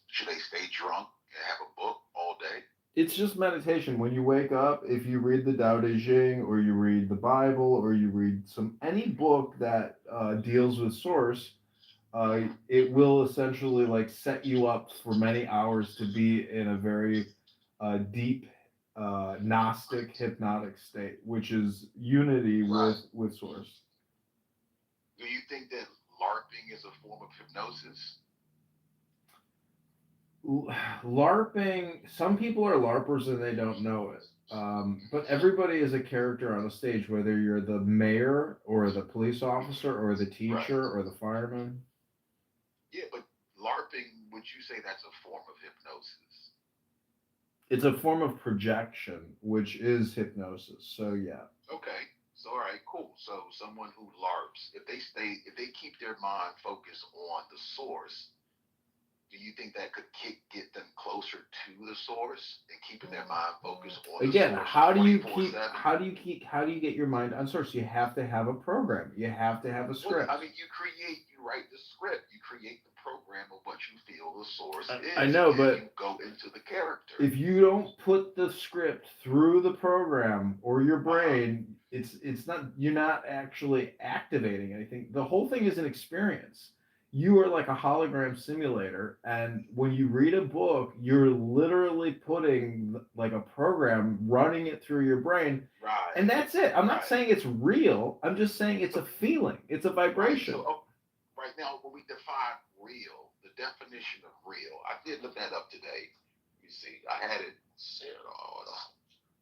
Should they stay drunk and have a book all day? It's just meditation. When you wake up, if you read the Tao Te Ching or you read the Bible or you read any book that deals with source, it will essentially like set you up for many hours to be in a very deep Gnostic hypnotic state, which is unity with source. Do you think that LARPing is a form of hypnosis? LARPing, some people are LARPers and they don't know it. But everybody is a character on a stage, whether you're the mayor or the police officer or the teacher or the fireman. Yeah, but LARPing, would you say that's a form of hypnosis? It's a form of projection, which is hypnosis. So yeah. Okay. So all right, cool. So someone who LARPs, if they keep their mind focused on the source, do you think that could get them closer to the source and keeping their mind focused on the source? How do you get your mind on source? You have to have a program. You have to have a script. Well, I mean, you write the script, you create the program of what you feel the source is. I know, but you go into the character. If you don't put the script through the program or your brain, you're not actually activating anything. The whole thing is an experience. You are like a hologram simulator, and when you read a book, you're literally putting like a program, running it through your brain, and that's it. I'm not saying it's real. I'm just saying it's a feeling. It's a vibration. Right now, when we define real, the definition of real, I did look that up today. You see, I had it said,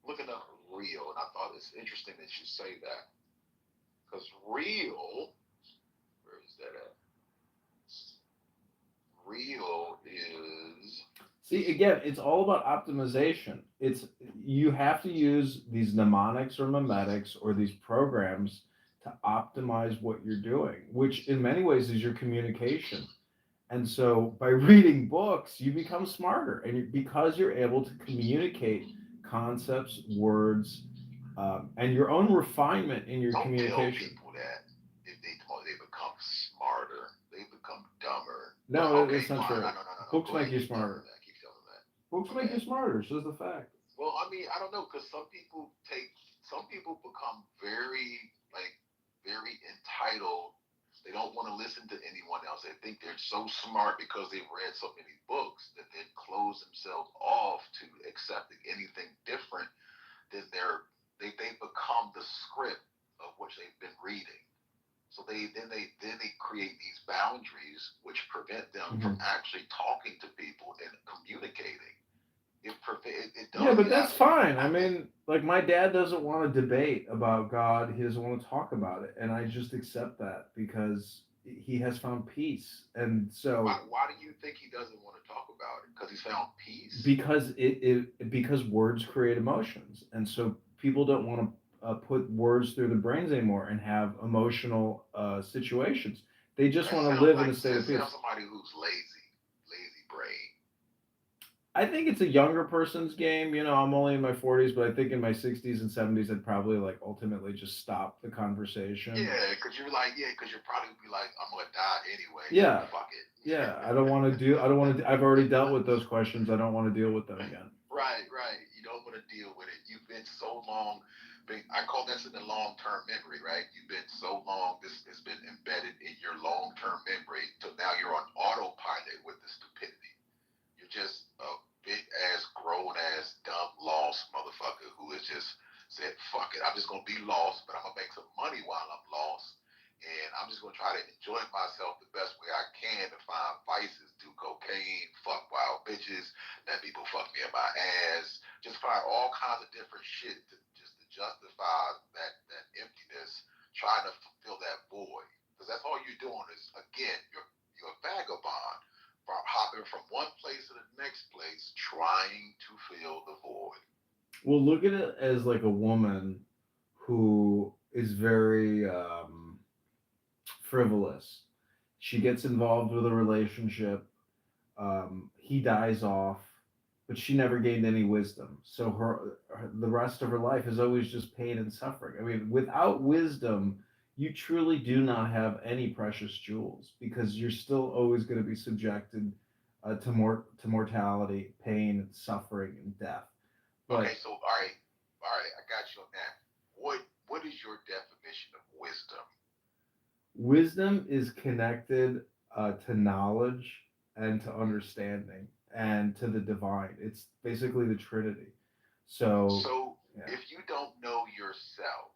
looking up real, and I thought it's interesting that you say that, because real, where is that at? Real is. See, again, it's all about optimization. You have to use these mnemonics or memetics or these programs to optimize what you're doing, which in many ways is your communication. And so by reading books, you become smarter, and because you're able to communicate concepts, words, and your own refinement in your communication. Tell people that if they become smarter, they become dumber. No, it's not true. No. Books make you smarter. Keep telling that. Books make you smarter. So is the fact. Well, I mean, I don't know, because some people become very entitled. They don't want to listen to anyone else. They think they're so smart because they've read so many books that they close themselves off to accepting anything different than they become the script of which they've been reading. So they create these boundaries which prevent them from actually talking to people and communicating. It does. Yeah, but that's fine. I mean, like my dad doesn't want to debate about God. He doesn't want to talk about it, and I just accept that because he has found peace. And so, why do you think he doesn't want to talk about it? Because he's found peace. Because words create emotions, and so people don't want to put words through the brains anymore and have emotional situations. They just want to live in a state of peace. Somebody who's lazy brain. I think it's a younger person's game. You know, I'm only in my 40s, but I think in my 60s and 70s, I'd probably like ultimately just stop the conversation. Yeah, because you're like, yeah, because you'll probably be like, I'm gonna die anyway. Yeah. Fuck it. Yeah, I don't want to do. I don't want to. I've already dealt with those questions. I don't want to deal with them again. Right, right. You don't want to deal with it. You've been so long. I call that in the long-term memory, right? You've been so long. This has been embedded in your long-term memory. So now you're on autopilot with the stupidity. You're just a big ass, grown ass, dumb, lost motherfucker who has just said, "Fuck it. I'm just gonna be lost, but I'm gonna make some money while I'm lost." And I'm just gonna try to enjoy myself the best way I can to find vices, do cocaine, fuck wild bitches, let people fuck me in my ass, just find all kinds of different shit to just to justify that emptiness, trying to fill that void. Because that's all you're doing is again, you're a vagabond from hopping from one place to the next place, trying to fill the void. Well, look at it as like a woman who is very frivolous. She gets involved with a relationship. He dies off, but she never gained any wisdom. So the rest of her life is always just pain and suffering. I mean, without wisdom, you truly do not have any precious jewels because you're still always going to be subjected to mortality, pain, suffering, and death. But Okay, so all right, I got you on that. What is your definition of wisdom? wisdom is connected to knowledge and to understanding and to the divine. It's basically the Trinity. So, So yeah. if you don't know yourself,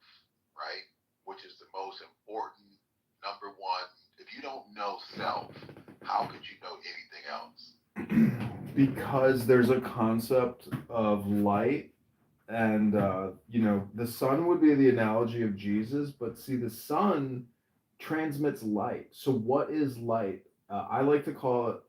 right, which is the most important number one, if you don't know self, how could you know anything else? Because there's a concept of light and the sun would be the analogy of Jesus, but see, the sun transmits light. So what is light? I like to call it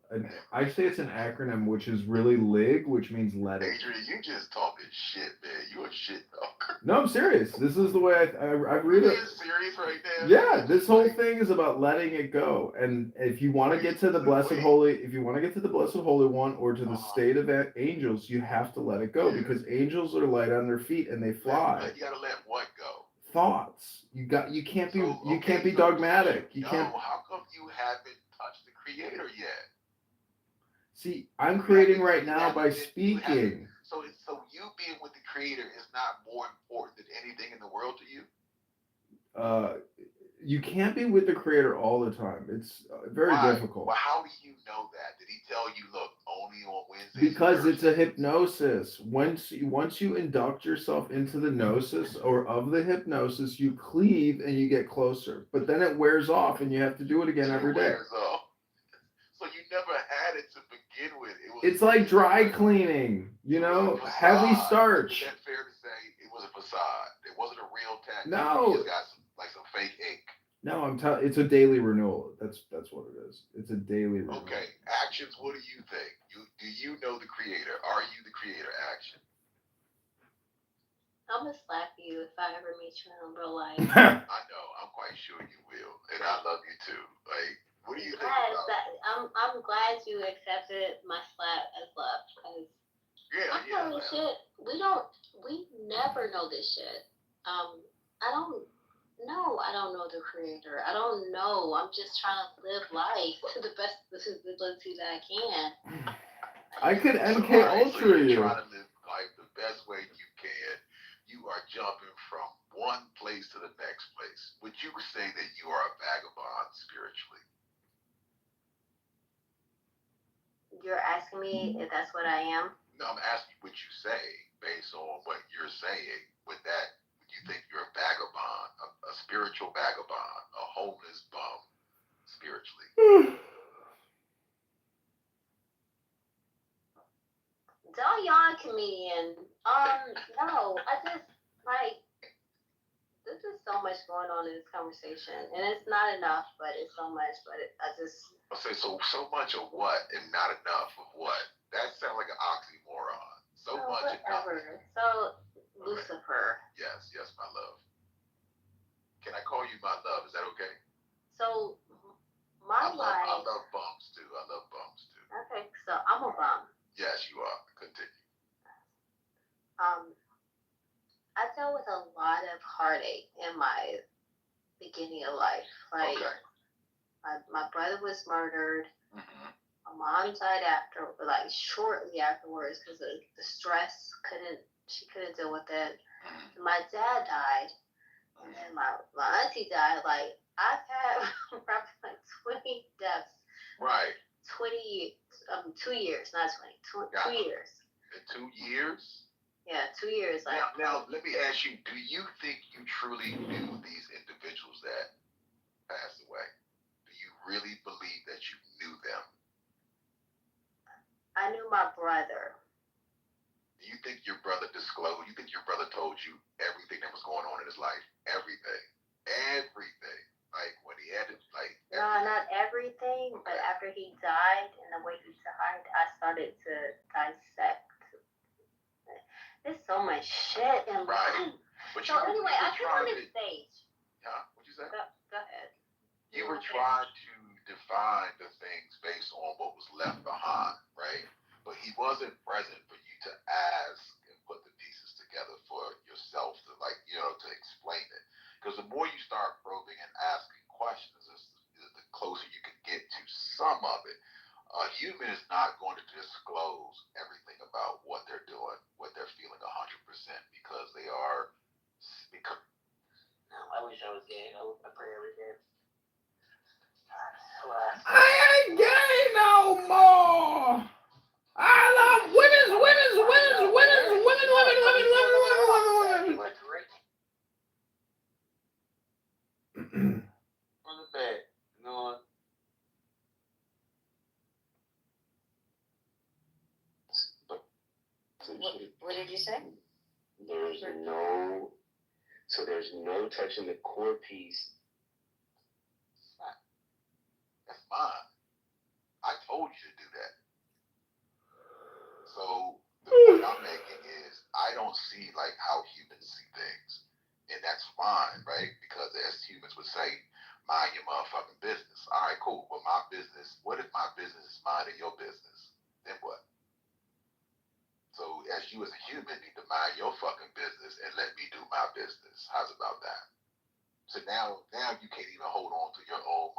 I say it's an acronym, which is really lig, which means let it. Adrian, you just talking shit, man. You a shit talker. No, I'm serious. This is the way I read it. Are you serious right now? Yeah, this whole thing is about letting it go. And if you want to get to the blessed holy, if you want to get to the blessed holy one or to the state of angels, you have to let it go because angels are light on their feet and they fly. You gotta let what go? Thoughts. You can't be dogmatic. You can't. How come you haven't touched the creator yet? See, I'm creating right now by speaking. So you being with the creator is not more important than anything in the world to you? You can't be with the creator all the time. It's very difficult. Well, how do you know that? Did he tell you, look, only on Wednesdays? Because it's a hypnosis. Once you induct yourself into the gnosis or of the hypnosis, you cleave and you get closer. But then it wears off and you have to do it again every day. Wears off. So you never had it to begin with. It's like dry cleaning, heavy starch. Is that fair to say it was a facade? It wasn't a real tattoo. No. You just got some fake ink. No, it's a daily renewal. That's what it is. It's a daily renewal. Okay, actions. What do you think? Do you know the creator? Are you the creator? Action. I'm gonna slap you if I ever meet you in real life. I know. I'm quite sure you will, and I love you too. Like, what do you think about it? I'm glad you accepted my slap as love because I'm telling you shit. We never know this shit. I don't know the creator. I don't know. I'm just trying to live life to the best ability that I can. I could MK Ultra you. Trying to live life the best way you can. You are jumping from one place to the next place. Would you say that you are a vagabond spiritually? You're asking me if that's what I am? No, I'm asking what you say based on what you're saying. With that, would you think you're a vagabond, a spiritual vagabond, a homeless bum spiritually? Don't yawn, comedian. No, I just there's just so much going on in this conversation, and it's not enough, but it's so much. But I'll say so much of what and not enough of what? That sounds like an oxymoron. So much and nothing. So Lucifer. Yes, my love. Can I call you my love? Is that okay? So my life. I love bums too. Okay, so I'm a bum. Yes, you are. dealt with a lot of heartache in my beginning of life. Like, my brother was murdered. My mom died shortly afterwards because of the stress. She couldn't deal with it. My dad died, and then my auntie died. Like, I've had probably like 20 deaths. Right. 2 years, not 20. 2 years. 2 years? Yeah, 2 years. Like, now, let me ask you, do you think you truly knew these individuals that passed away? Do you really believe that you knew them? I knew my brother. Do you think your brother disclosed? You think your brother told you everything that was going on in his life? Everything. Everything. Like, when he had it, like... No, not everything, but after he died and the way he died, I started to dissect. There's so much shit in life. But so anyway, I took on this stage. Huh? What'd you say? Go ahead. You were trying to define the things based on what was left behind, right? But he wasn't present for you to ask and put the pieces together for yourself to, like, you know, to explain it. Because the more you start probing and asking questions, the closer you can get to some of it. A human is not going to disclose everything about what they're doing, what they're feeling 100%, because they are... I wish I was gay. I would pray every day. I ain't gay no more. I love winners. On the bed. No. What did you say? There's no touching the core piece. That's mine. I told you to do that. So the point I'm making is I don't see like how humans see things. And that's fine, right? Because as humans would say, mind your motherfucking business. All right, cool. But my business, what if my business is minding your business? Then what? So as you as a human need to mind your fucking business and let me do my business. How's about that? So now you can't even hold on to your own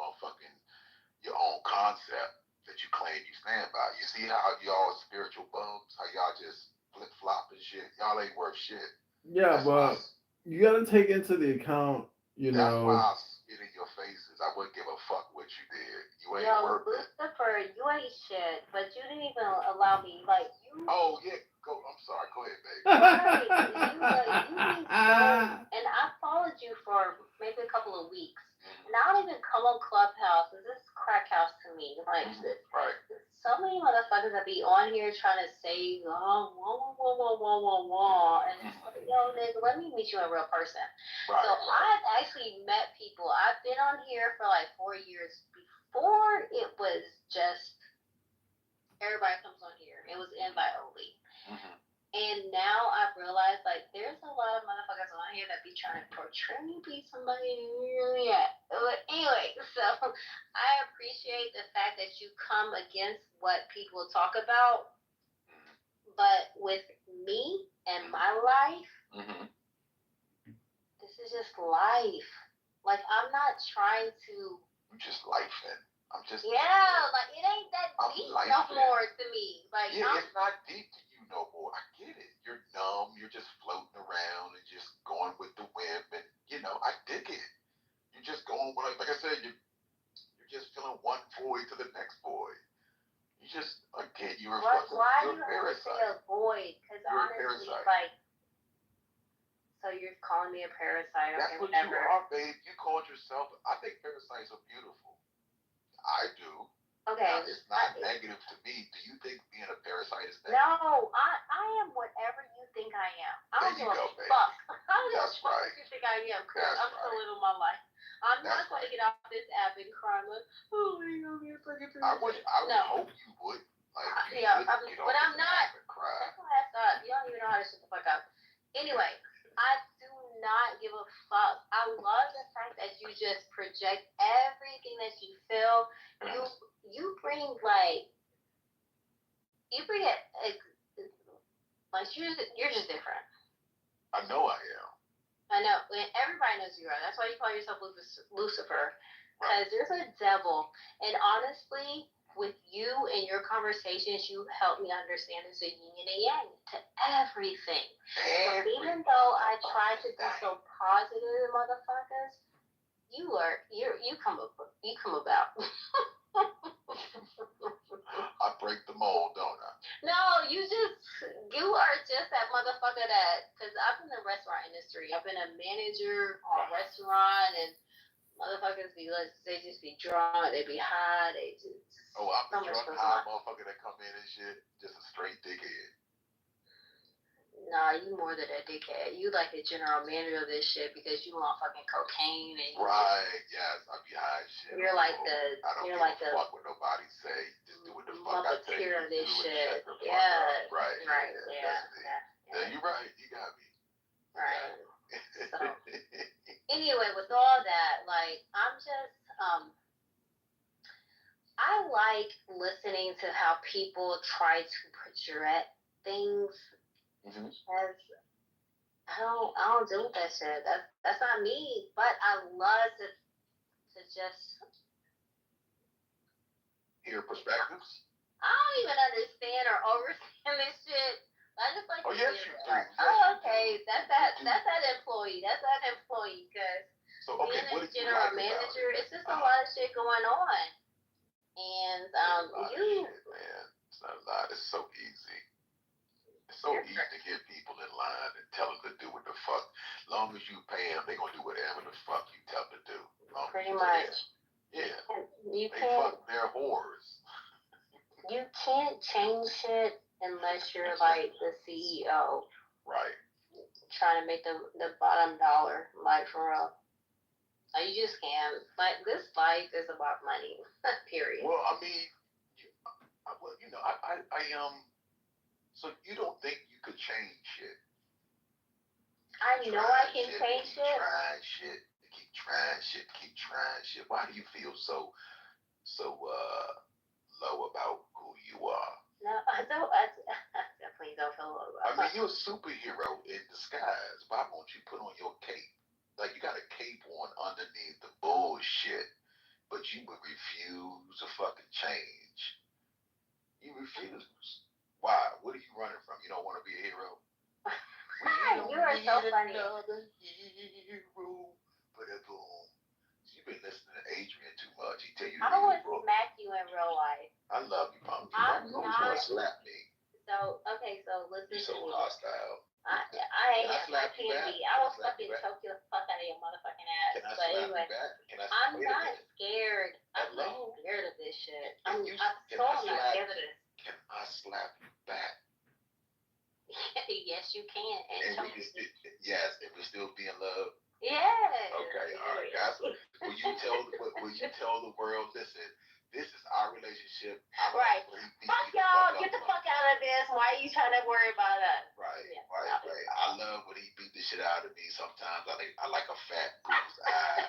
concept that you claim you stand by. You see how y'all spiritual bums, how y'all just flip flop and shit. Y'all ain't worth shit. Yeah, but you gotta take into the account, That's why I spit in your faces. I wouldn't give a fuck what you did. You ain't worth it. Lucifer, you ain't shit, but you didn't even allow me, like, you... Oh, yeah. I'm sorry. Go ahead, baby. Right. You and I followed you for maybe a couple of weeks. And I don't even come on Clubhouse. This is crack house to me. Like, so many motherfuckers that be on here trying to say, oh, and it's like, yo, nigga, let me meet you in real person. So I've actually met people. I've been on here for like 4 years. Before it was just everybody comes on here. It was invite only. And now I've realized, like, there's a lot of motherfuckers on here that be trying to portray me be somebody. Yeah. But anyway, so I appreciate the fact that you come against what people talk about. But with me and my life, this is just life. Like, I'm not trying to... I'm just lifing. I'm just... Yeah, like, it ain't that deep no more to me. Like, yeah, it's not deep to you no more. I get it. You're numb. You're just floating around and just going with the wind. And, you know, I dig it. You're just going, like I said, you're just feeling one void to the next void. You just, again, you're a parasite. Why do you always say a void? Because honestly, like, so you're calling me a parasite? That's what you are, babe. You called yourself. I think parasites are beautiful. I do. Okay. Now, it's not negative to me. Do you think being a parasite is negative? No, I am whatever you think I am. I don't give a fuck. I don't give a fuck what you think I am, because I'm still living my life. I'm not going to get off this app and cry like, oh, you know, you're fucking I would hope you would. Like, but I'm not. That's why I thought. You don't even know how to shut the fuck up. Anyway, I do not give a fuck. I love the fact that you just project everything that you feel. You bring it like you're just different. I know I am. I know. Everybody knows you are. That's why you call yourself Lucifer. Because there's a devil. And honestly, with you and your conversations, you help me understand there's a yin and a yang to everything. So even though I try to be so positive, motherfuckers, you come about. I break the mold, don't I? No, you are just that motherfucker that, because I've been in the restaurant industry. I've been a manager on a restaurant, and motherfuckers they just be drunk, they be high, they just. Oh, I'm the drunk high motherfucker that come in and shit, just a straight dickhead. Nah, you more than a dickhead. You like the general manager of this shit because you want fucking cocaine and. Right. Yes, I be high as shit. You're like I don't give a fuck what nobody say. Just do what the fuck I tell you to do. This shit. Yeah. Right. Yeah. You're right. You got me. Right. So, anyway, with all that, like, I'm just, I like listening to how people try to project things. Mm-hmm. As I don't deal with that shit. That's not me. But I love to just hear perspectives. I don't even understand or overstand this shit. I just like. Oh yes, you do. Like, okay, that's that employee. That's that employee. Because being a general manager, it's just a lot of shit going on. And shit, man. It's not a lot. It's so easy. It's so easy to get people in line and tell them to do what the fuck. Long as you pay them, they gonna do whatever the fuck you tell them to do. Pretty much. Yeah. You they can't. Fuck their whores. You can't change shit unless you're like the CEO. Right. Trying to make the bottom dollar, like for real. Like, you just can't. Like, this life is about money. Period. Well, I mean, so you don't think you could change shit? I know I can change shit. Keep trying shit. Why do you feel so low about who you are? No, I definitely don't feel low about. I mean, you're a superhero in disguise. Why won't you put on your cape? Like, you got a cape on underneath the bullshit, but you would refuse to fucking change. You refuse. Why? What are you running from? You don't want to be a hero? You are so funny. Another hero. Boom. You've been listening to Adrian too much. He tell you. I would smack you in real life. I love you, Mom. I'm not. You want to slap me? So listen. You're so hostile. I can't be. I will fucking choke the fuck out of your motherfucking ass. Can I but slap anyway, you back? I'm not scared. I'm not scared of this shit. I'm not scared of this. Can I slap you back? Yes, you can. And we still be in love. Yes. Okay, all right, guys. Will you tell the world? Listen, this is our relationship. Right. Fuck y'all. Get the fuck out of this. Why are you trying to worry about us? Right. I love when he beat the shit out of me. Sometimes I like a fat bruised eye.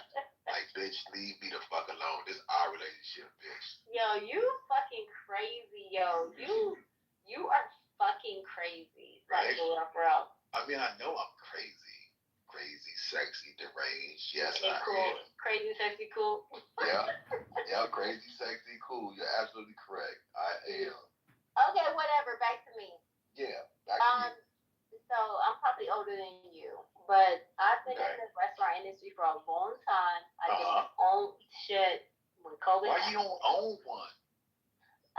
Like, bitch, leave me the fuck alone. This is our relationship, bitch. Yo, you fucking crazy, yo. You are fucking crazy. Like, bro. I mean, I know I'm crazy. Crazy, sexy, deranged. Yes, okay, I cool. am. Crazy, sexy, cool. Yeah, crazy, sexy, cool. You're absolutely correct. I am. Okay, whatever. Back to me. Yeah, back to you. So I'm probably older than you, but I've been in the restaurant industry for a long time. I did my own shit when COVID. Why you don't own one?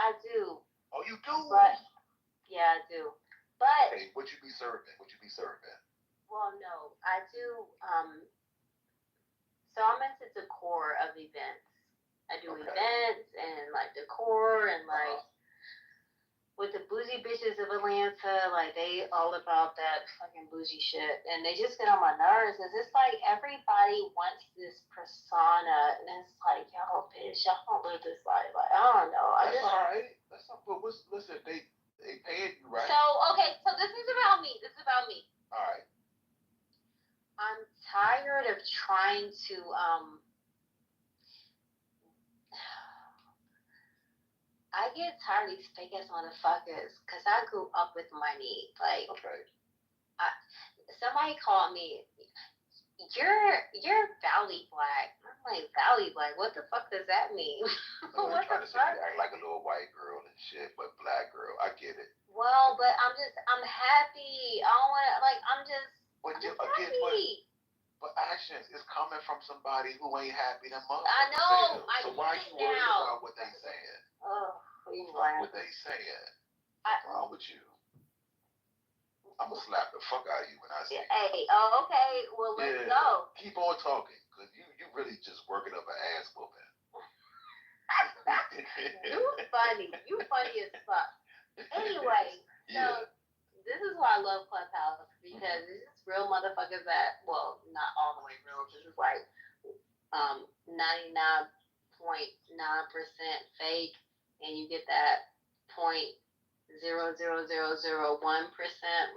I do. Oh, you do? But yeah, I do. But okay, what you be serving? Well, no, I do. So I'm into decor of events. I do events and like decor and like with the bougie bitches of Atlanta, like they all about that fucking bougie shit, and they just get on my nerves. Cause it's like everybody wants this persona, and it's like, yo, bitch, y'all don't live this life. Like, I don't know. That's alright. That's not. But listen, they paying you, right? So okay, so this is about me. All right. I'm tired of trying to I get tired of these fake ass motherfuckers because I grew up with money. Like, somebody called me, you're Valley Black. I'm like, Valley Black? What the fuck does that mean? What trying to say you act like a little white girl and shit, but black girl. I get it. Well, but I'm happy. I don't want to, like, I'm just happy. But actions is coming from somebody who ain't happy that much. I know. So why are you worried about what they saying? Oh, what they saying? What's wrong with you? I'm gonna slap the fuck out of you when I see you. Hey, okay. Well, let's go. Keep on talking, cause you really just working up an ass whooping. You funny. You funny as fuck. Anyway, so this is why I love Clubhouse, because it's just real motherfuckers that, well, not all the way real. This is like 99.9% fake, and you get that 0.00001%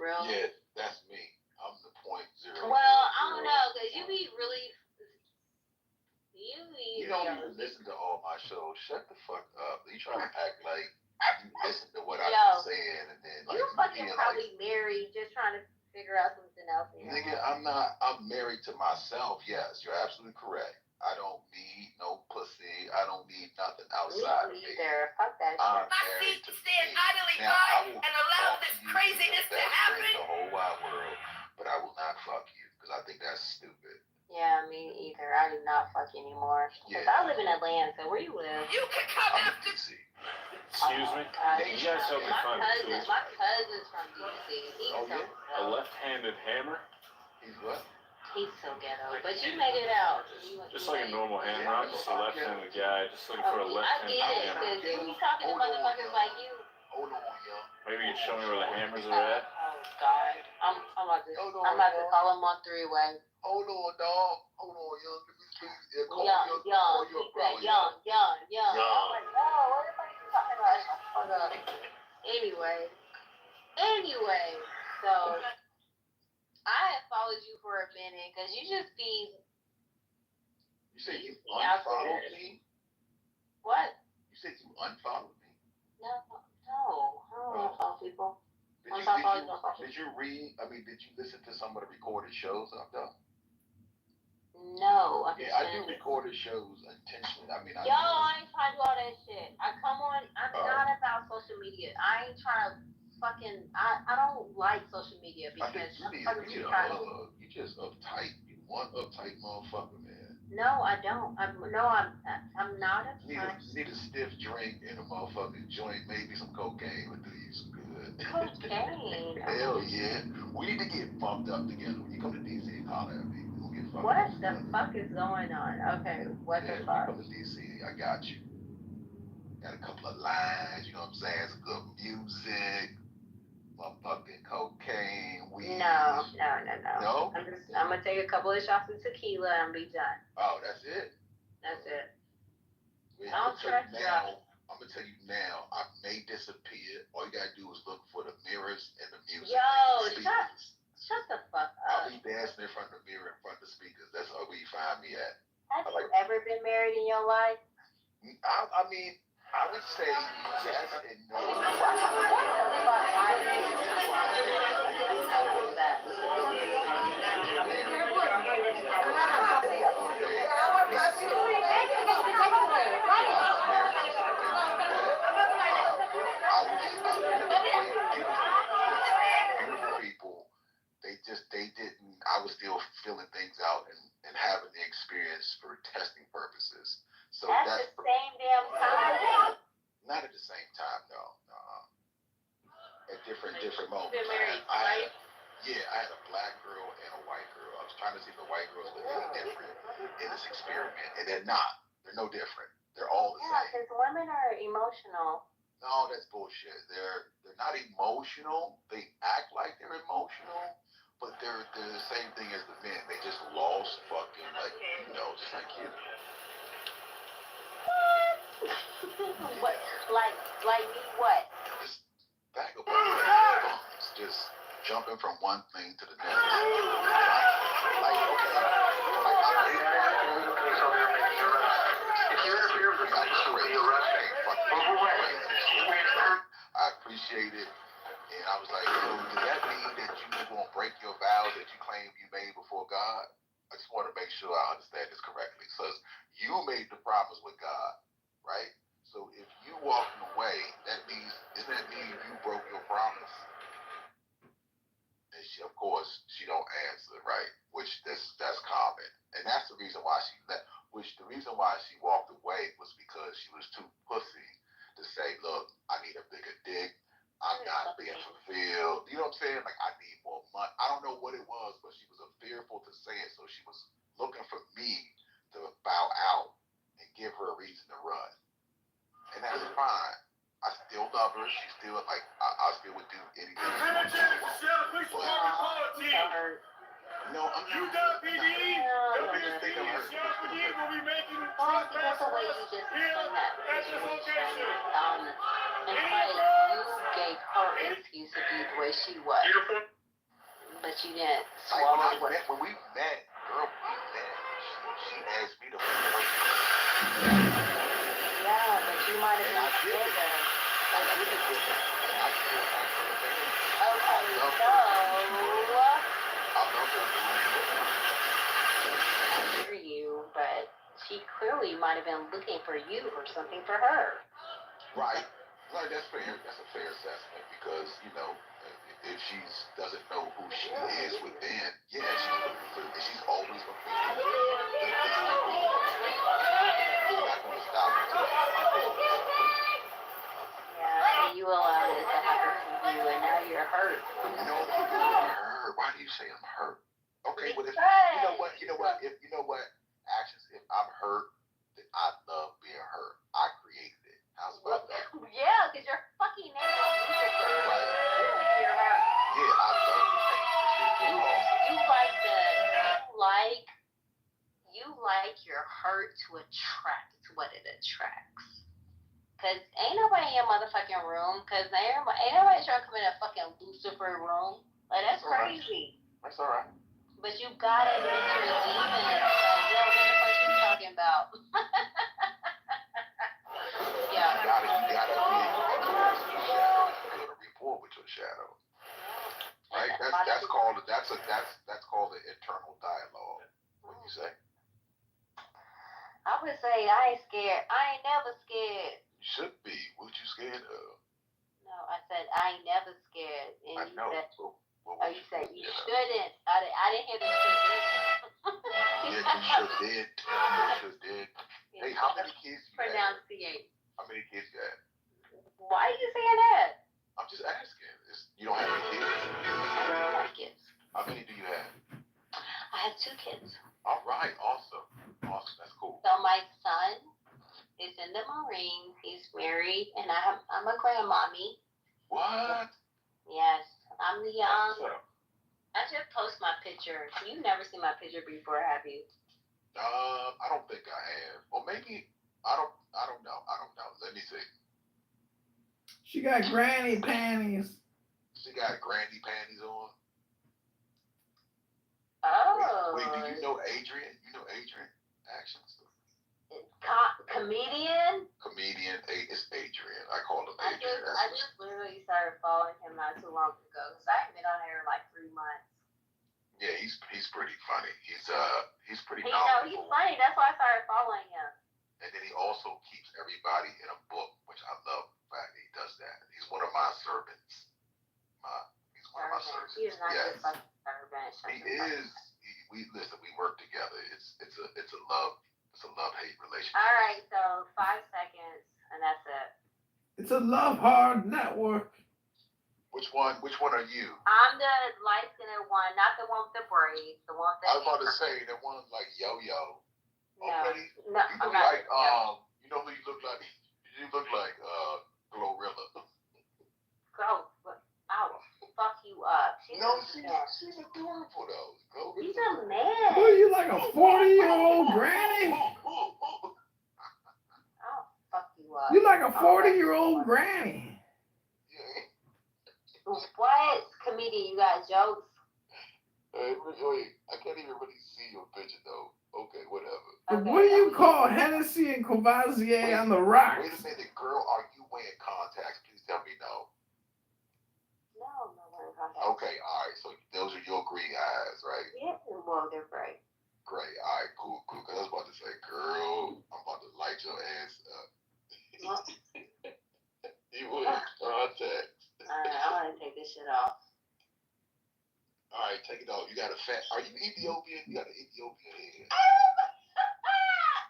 real. Yeah, that's me. I'm the 0.0. Well, I don't know, cause you be really. You don't even listen to all my shows. Shut the fuck up. You trying to act like you listen to what I'm saying, and then like you fucking probably married, just trying to figure out something else. Nigga, I'm not. I'm married to myself. Yes, you're absolutely correct. I don't need no pussy. I don't need nothing outside of me. Fuck that shit. I'm married to me. Now, I will allow this craziness to happen. The whole wide world, but I will not fuck you because I think that's stupid. Yeah, me either. I do not fuck anymore. Because I live in Atlanta. Where you live? You can come after Excuse DC. me? You guys help me find the tools. My cousin's from DC. He's A left-handed hammer? He's what? He's so ghetto. But you made it out. Just like a normal hammer, not just a left-handed guy. Just looking for a left-handed hammer. I get it, because you be talking to motherfuckers like you. Hold on, young. Maybe you can show me where the hammers are at? Oh, God. I'm about to call him on three-way. Hold on, dog. Hold on, young. Let me see. Young. I'm like, no, what the fuck are you talking about? Hold up. Anyway, so I have followed you for a minute because you just be. You say you unfollowed me? What? You said you unfollowed me? No, I don't unfollow people. Did you read? I mean, did you listen to some of the recorded shows I've done? No. I do recorded shows intentionally. I mean, I ain't trying to do all that shit. I'm not about social media. I ain't trying to fucking. I don't like social media because I think you need a hug. You just uptight. You one uptight motherfucker, man. No, I don't. I'm not uptight. You need a stiff drink and a motherfucking joint, maybe some cocaine would do you some good. Cocaine. Hell yeah. We need to get bumped up together. When you come to DC, holler at me. What the fuck is going on? Okay, what the fuck? Come to DC, I got you. Got a couple of lines, you know what I'm saying? Some good music, motherfucking cocaine, weed. No. No? I'm gonna take a couple of shots of tequila and be done. Oh, that's it? That's it. Yeah, I'm gonna tell you now, I may disappear. All you gotta do is look for the mirrors and the music. Shut the fuck up. I'll be dancing in front of the mirror, in front of the speakers. That's where you find me at. Have you ever been married in your life? I mean, I would say yes and no. They didn't, I was still filling things out and having the experience for testing purposes. So that's the same damn time? Not at the same time, no. At different moments. I had a black girl and a white girl. I was trying to see if the white girls were any different in this experiment, and they're not. They're no different. They're all the same. Yeah, because women are emotional. No, that's bullshit. They're not emotional. They act like they're emotional. But they're the same thing as the men. They just lost fucking, like, just like you. What? Like me what? Just vagabonds. Just jumping from one thing to the next. I appreciate it. And I was like, does that mean that you were going to break your vows that sure I understand this correctly. So you made the promise with God, right? So if you walking away, doesn't that mean you broke your promise? And she, of course, she don't answer, right? Which that's common, and that's the reason why she left. Which the reason why she walked away was because she was too pussy to say, "Look, I need a bigger dick. I'm not being fulfilled." You know what I'm saying? Like, I need more money. I don't know what it was, but she was fearful to say it, so she was looking for me to bow out and give her a reason to run, and that's fine. I still love her. She still like I still would do anything. No, I'm You not. got PD. WSPD will be making Well, that's the way you just explained that. At this location. And you gave her an excuse to be the way she was. But you didn't swallow it. When we met, girl, she asked me to Yeah, but you might have been together. I hear you, but she clearly might have been looking for you or something for her. Right. Right, that's fair. That's a fair assessment because, if she doesn't know who she is within, yeah, she's always going to be not going to stop until yeah, and you allowed it to happen to you, and now you're hurt. Hurt. Why do you say I'm hurt? Okay, well, if actions. If I'm hurt, then I love being hurt. I created it. How's about that? Yeah, because you're fucking name is Right. You're hurt. Yeah, I love the pain. You like your hurt to attract what it attracts. Cause ain't nobody in your motherfucking room. Cause ain't nobody trying to come in a fucking Lucifer room. Like, that's crazy. That's all right. But you gotta admit your demons. Like, what the fuck you talking about? Yeah. You gotta build a rapport with your shadow. Right? That's called an internal dialogue. What you say? I would say I ain't scared. I ain't never scared. You should be. What you scared of? No, I said I ain't never scared. And I know. You said you shouldn't. I didn't hear the shouldn't. Yeah, you should did. Hey, how many kids you have? Pronunciate. How many kids you have? Why are you saying that? I'm just asking. You don't have any kids? I don't have kids. How many do you have? I have 2 kids. All right, awesome. That's cool. So my son is in the Marines. He's married, and I'm a grandmommy. What? Yes, I'm the I just post my picture. You've never seen my picture before, have you? I don't think I have. Or maybe I don't know. Let me see. She got granny panties. She got granny panties on. Oh. Wait, do you know Adrian? You know Adrian Actions? Comedian? Comedian. It's Adrian. I call him Adrian. I just literally started following him not too long ago. Because I haven't been on here in like 3 months. Yeah, he's pretty funny. He's pretty he's knowledgeable. funny. That's why I started following him. And then he also keeps everybody in a book, which I love the fact that he does that. He's one of my servants. He's one of my servants. He's not just like a servant. He is. We work together. It's a love-hate relationship. All right, so 5 seconds, and that's it. It's a love hard network. Which one are you? I'm the light-skinned one, not the one with the braids. The one that I was about to say the one like Yo-Yo. No, okay. No, you look like you know who you look like? You look like Glorilla. Go. I'll fuck you up. She's adorable though. She's a man. What are you, like a 40-year-old granny? I'll fuck you up. You like a 40-year-old granny. What? Comedian, you got jokes? Wait, I can't even really see your picture though. Okay, whatever. Okay, what do you call Hennessy and Courvoisier on the rocks? Wait a minute, girl. Are you wearing contacts? Please tell me no. No, I'm not wearing contacts. Okay, all right. So those are your green eyes, right? Yeah, well, they're bright. Great. All right, cool. Cause I was about to say, girl, I'm about to light your ass up. You would contact. Alright, I'm gonna take this shit off. All right, take it off. You got a fat. Are you Ethiopian? You got an Ethiopian head.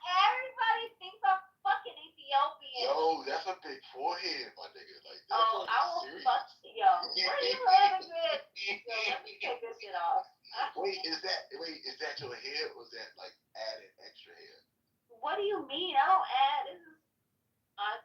Everybody thinks I'm fucking Ethiopian. Yo, that's a big forehead, my nigga. Like that's I will serious. fuck yo. Where you living with? Yo, let me take this shit off. Wait, is that your hair or is that like added extra hair? What do you mean? I don't add. I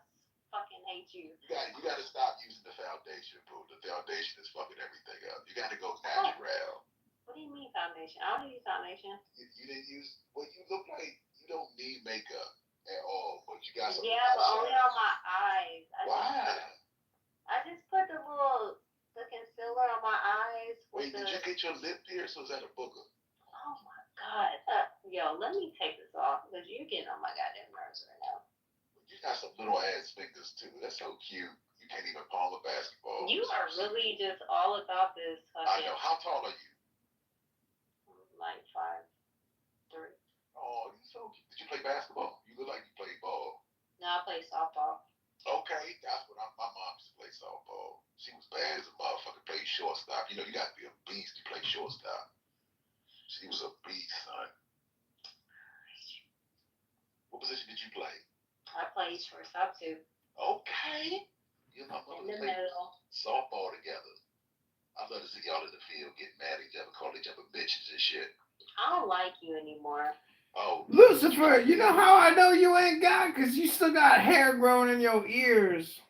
fucking hate you. You gotta stop using the foundation, bro. The foundation is fucking everything up. You gotta go natural. What do you mean foundation? I don't use foundation. You didn't use. Well, you look like you don't need makeup at all, but you got some. Yeah, but only on my eyes. Why? I just put the concealer on my eyes. Wait, did you get your lip pierced or is that a booger? Oh my god. Yo, let me take this off because you're getting on my goddamn nerves right now. You got some little ass fingers too. That's so cute. You can't even palm a basketball. You are really just all about this. I know. How tall are you? Like 5'3". Oh, you so cute. Did you play basketball? You look like you played ball. No, I play softball. Okay, that's what my mom used to play softball. She was bad as a motherfucker. Played shortstop. You know, you got to be a beast to play shortstop. She was a beast, son. What position did you play? I played shortstop too. Okay. You and my mother In the played middle. softball together. I'd love to see y'all in the field getting mad at each other, calling each other bitches and shit. I don't like you anymore. Oh. Lucifer, you know how I know you ain't God? Because you still got hair growing in your ears.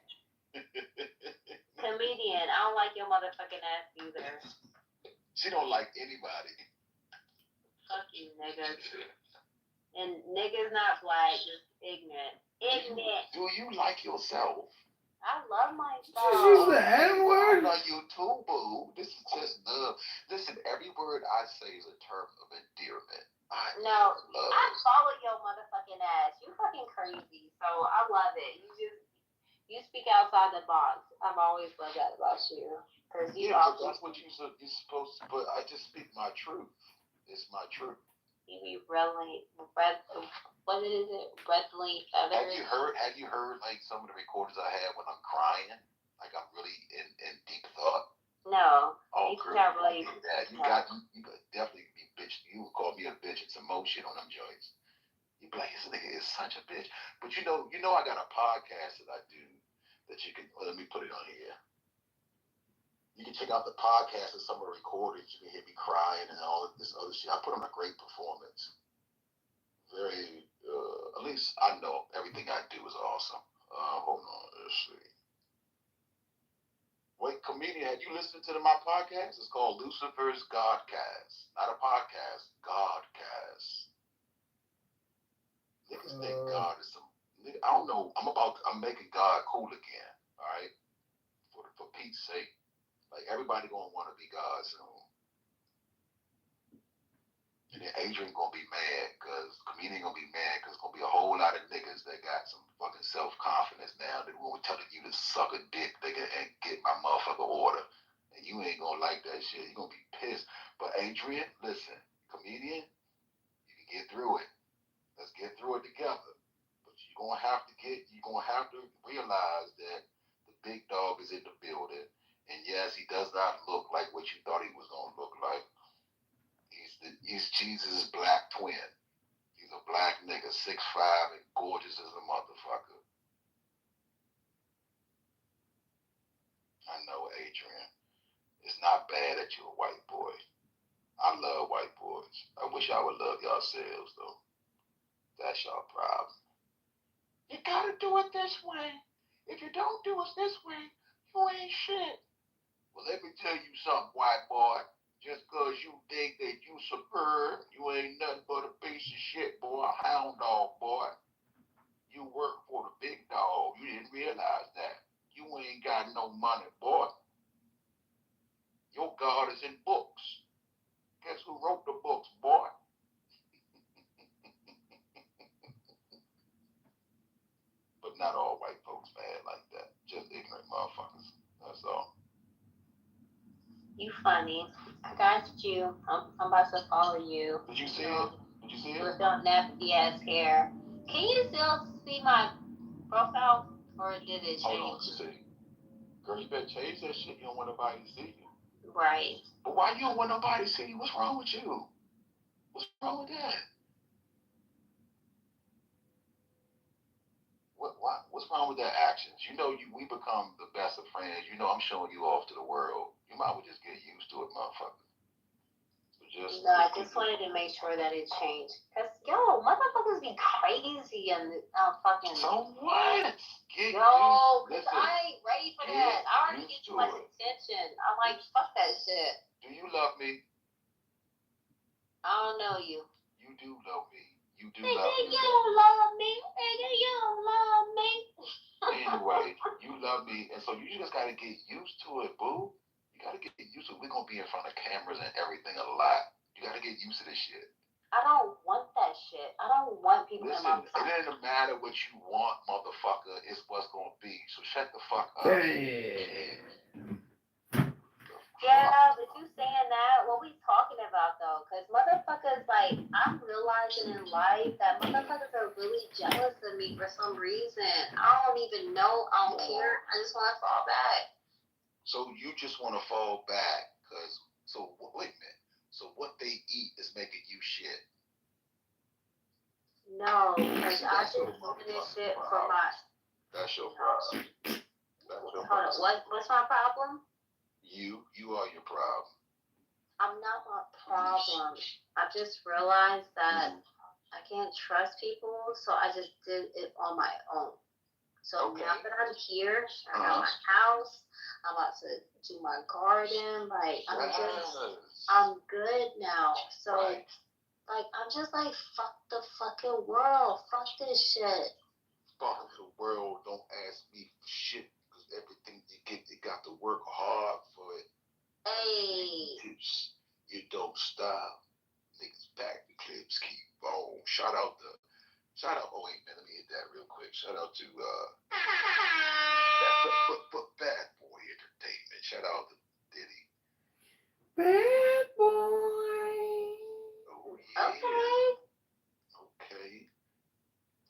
Comedian, I don't like your motherfucking ass either. She don't like anybody. Fuck you, niggas. And niggas not black, just ignorant. Ignorant. Do you like yourself? I love myself. Just use the N-word? I love you too, boo. This is just love. Listen, every word I say is a term of endearment. I follow your motherfucking ass. You fucking crazy. So I love it. You speak outside the box. I've always loved that about you. Cause that's what you're supposed to. But I just speak my truth. It's my truth. You be what is it? Breathly feathers. Have you heard like some of the recordings I have when I'm crying? Like I'm really in deep thought. No. Oh, girl, you definitely be bitch. You would call me a bitch. It's emotion on them joints. You be like, this nigga is such a bitch. But you know, I got a podcast that I do that you can. Let me put it on here. You can check out the podcast and some of the recordings. You can hear me crying and all of this other shit. I put on a great performance. Very, at least I know everything I do is awesome. Hold on, let's see. Wait, comedian, have you listened to my podcast? It's called Lucifer's Godcast. Not a podcast, Godcast. Niggas think God is some. I don't know. I'm making God cool again. All right, for Pete's sake. Like everybody gonna want to be God soon. And then Adrian gonna be mad because comedian gonna be mad because it's gonna be a whole lot of niggas that got some fucking self-confidence now that when we're telling you to suck a dick, nigga, and get my motherfucker order. And you ain't gonna like that shit. You're gonna be pissed. But Adrian, listen, comedian, you can get through it. Let's get through it together. But you're gonna have to realize that the big dog is in the building. And yes, he does not look like what you thought he was gonna look like. He's Jesus' black twin. He's a black nigga, 6'5" and gorgeous as a motherfucker. I know, Adrian. It's not bad that you're a white boy. I love white boys. I wish I would love yourselves, though. That's your problem. You gotta do it this way. If you don't do it this way, you ain't shit. Well, let me tell you something, white boy. Just cause you think that you superb, you ain't nothing but a piece of shit, boy, a hound dog, boy. You work for the big dog. You didn't realize that. You ain't got no money, boy. Your God is in books. Guess who wrote the books, boy? But not all white folks mad like that. Just ignorant motherfuckers. That's all. You funny. I got you. I'm about to follow you. Did you see it? with your nasty ass hair. Can you still see my profile, or did it change? Hold on, see. Girl, you better change that shit. You don't want nobody to see you. Right. But why you don't want nobody to see you? What's wrong with you? What's wrong with that? What's wrong with their actions? You know, we become the best of friends. You know, I'm showing you off to the world. You might as well just get used to it, motherfucker. No, I just wanted to make sure that it changed. Cause yo, motherfuckers be crazy and fucking. So what? Cause I ain't ready for that. I already get too much attention. I'm like, fuck that shit. Do you love me? I don't know you. You do love me. You do Nigga, love me. you don't love me. Nigga, you don't love me. Anyway, you love me, and so you just gotta get used to it, boo. You gotta get used to it. We're gonna be in front of cameras and everything a lot. You gotta get used to this shit. I don't want that shit. I don't want people in my Listen, it doesn't matter what you want, motherfucker. It's what's gonna be. So shut the fuck up. Yeah, but you saying that, what we talking about though? Cause motherfuckers, like, I'm realizing in life that motherfuckers are really jealous of me for some reason. I don't even know. I don't care. I just want to fall back. So you just want to fall back, cause wait a minute. So what they eat is making you shit. No, cause I been doing this shit for my. That's your problem. Hold on, what's my problem? You are your problem. I'm not my problem. I just realized that I can't trust people, so I just did it on my own. So now that I'm here, I got my house, I'm about to do my garden, like, I'm good now. So, like, I'm just like, fuck the fucking world. Fuck this shit. Fuck the world. Don't ask me for shit, because everything you get, you got to work hard for it. Hey. You don't stop. Niggas back the clips, keep on. Shout out, oh wait, man, let me hit that real quick. Shout out to Bad Boy Entertainment. Shout out to Diddy. Bad Boy. Oh yeah. Okay.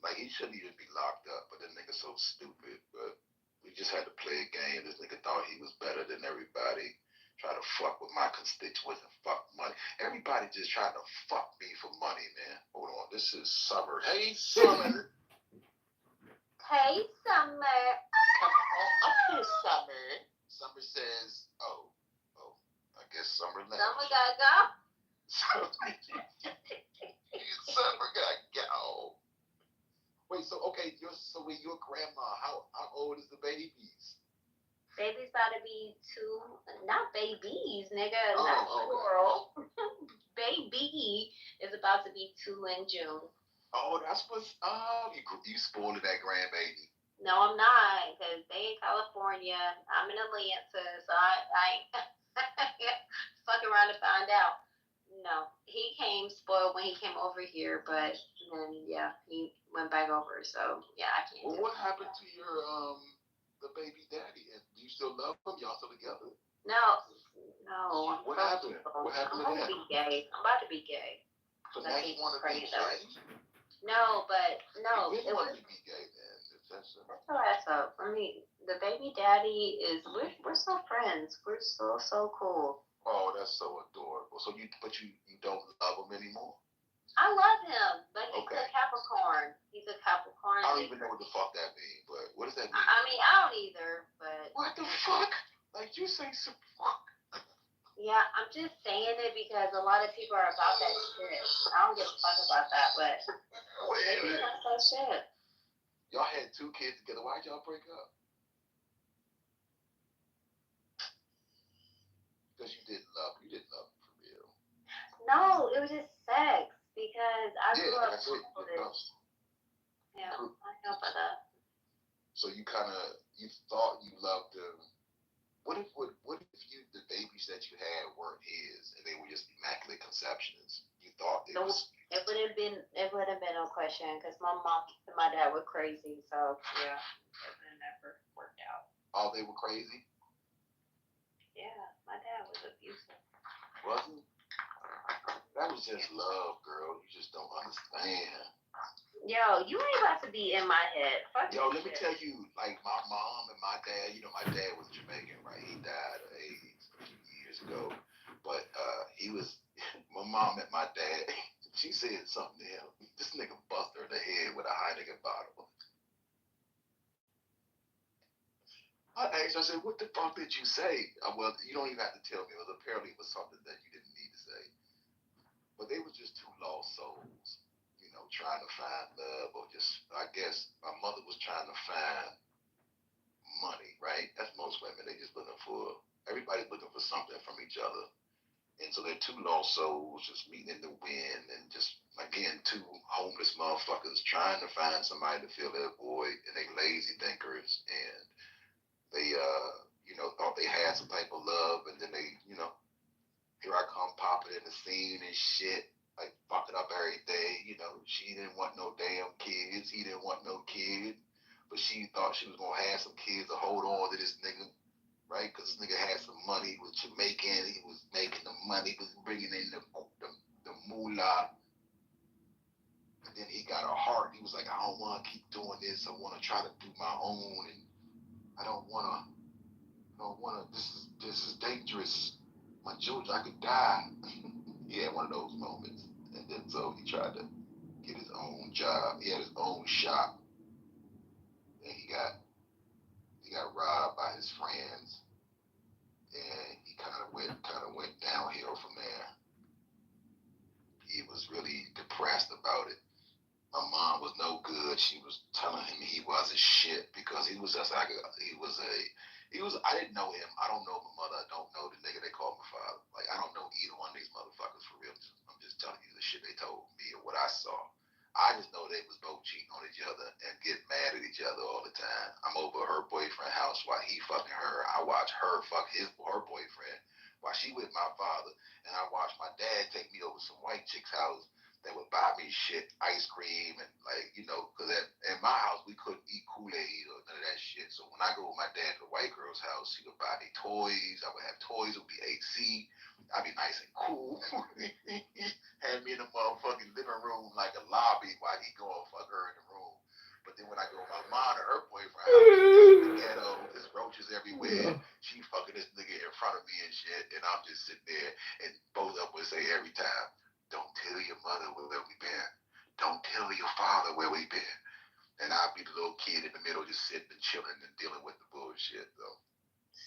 Like, he shouldn't even be locked up, but that nigga's so stupid. But we just had to play a game. This nigga thought he was better than everybody. Try to fuck with my constituents and fuck money. Everybody just trying to fuck me for money, man. Hold on, this is Summer. Hey, Summer. Hey, Summer. Come on up here, Summer. Summer says, oh, I guess Summer left. Summer gotta go. Summer gotta go. Wait, so okay, with your grandma, how old is the babies? Baby's about to be 2, not babies, nigga, not plural. Baby is about to be 2 in June. Oh, that's what's up. You spoiling that grandbaby. No, I'm not, because they in California. I'm in Atlanta, so I ain't fuck around to find out. No, he came spoiled when he came over here, but then, yeah, he went back over, so, yeah, I can't. Well, what happened to your, the baby daddy? And do you still love him? Y'all still together? No. What happened? What happened to that? I'm about to be gay. So now you want to be gay? No, but no. You really want to be gay, man. That's your ass up. I mean, the baby daddy is. We're still friends. We're so cool. Oh, that's so adorable. So you don't love him anymore? I love him, but he's a Capricorn. He's a Capricorn. I don't even know what the fuck that means, but what does that mean? I mean, I don't either, but. What the fuck? Like, you say some fuck. Yeah, I'm just saying it because a lot of people are about that shit. I don't give a fuck about that, but. Wait a minute. That's that shit. Y'all had 2 kids together. Why'd y'all break up? Because you didn't love him for real. No, it was just sex. Because I grew up. That's it. Yeah, I know about that. So you thought you loved him. What if the babies that you had weren't his and they were just immaculate conceptions? You thought they was. It would have been no question because my mom and my dad were crazy. So yeah, it would have never worked out. Oh, they were crazy? Yeah, my dad was abusive. Was he? That was just love, girl. You just don't understand. Yo, you ain't about to be in my head. Fuck Yo, let me shit. tell you, like my mom and my dad, you know, my dad was Jamaican, right? He died of AIDS a few years ago. But he was, my mom and my dad, she said something to him. This nigga busted her in the head with a Heineken bottle. I asked her, I said, what the fuck did you say? Well, you don't even have to tell me. Apparently it was something that you didn't need to say. But they were just two lost souls, you know, trying to find love, or just, I guess my mother was trying to find money, right? That's most women. They just looking for, everybody's looking for something from each other. And so they're two lost souls just meeting in the wind, and just, again, two homeless motherfuckers trying to find somebody to fill their void, and they lazy thinkers, and they, you know, thought they had some type of love, and then they, you know, here I come popping in the scene and shit, like fucking up everything. You know, she didn't want no damn kids. He didn't want no kid. But she thought she was going to have some kids to hold on to this nigga, right? Because this nigga had some money. He was Jamaican. He was making the money. He was bringing in the moolah. And then he got a heart. He was like, I don't want to keep doing this. I want to try to do my own. And I don't want to, this is dangerous. My children, I could die. He had one of those moments. And then so he tried to get his own job. He had his own shop. And he got robbed by his friends. And he kind of went downhill from there. He was really depressed about it. My mom was no good. She was telling him he wasn't shit because he was just like I didn't know him. I don't know my mother. I don't know the nigga they called my father. Like, I don't know either one of these motherfuckers for real. I'm just telling you the shit they told me or what I saw. I just know they was both cheating on each other and getting mad at each other all the time. I'm over her boyfriend's house while he fucking her. I watch her fuck her boyfriend while she with my father. And I watch my dad take me over some white chick's house that would buy me shit, ice cream, and like, you know, because in my house, we couldn't eat Kool-Aid or none of that shit. So when I go with my dad to the white girl's house, he would buy me toys. I would have toys. It would be AC. I'd be nice and cool. Had me in the motherfucking living room like a lobby while he go and fuck her in the room. But then when I go with my mom to her boyfriend's house, it's the ghetto, there's roaches everywhere. She fucking this nigga in front of me and shit, and I'm just sitting there, and both of them would say every time, don't tell your mother where we been. Don't tell your father where we been. And I'd be the little kid in the middle just sitting and chilling and dealing with the bullshit, though.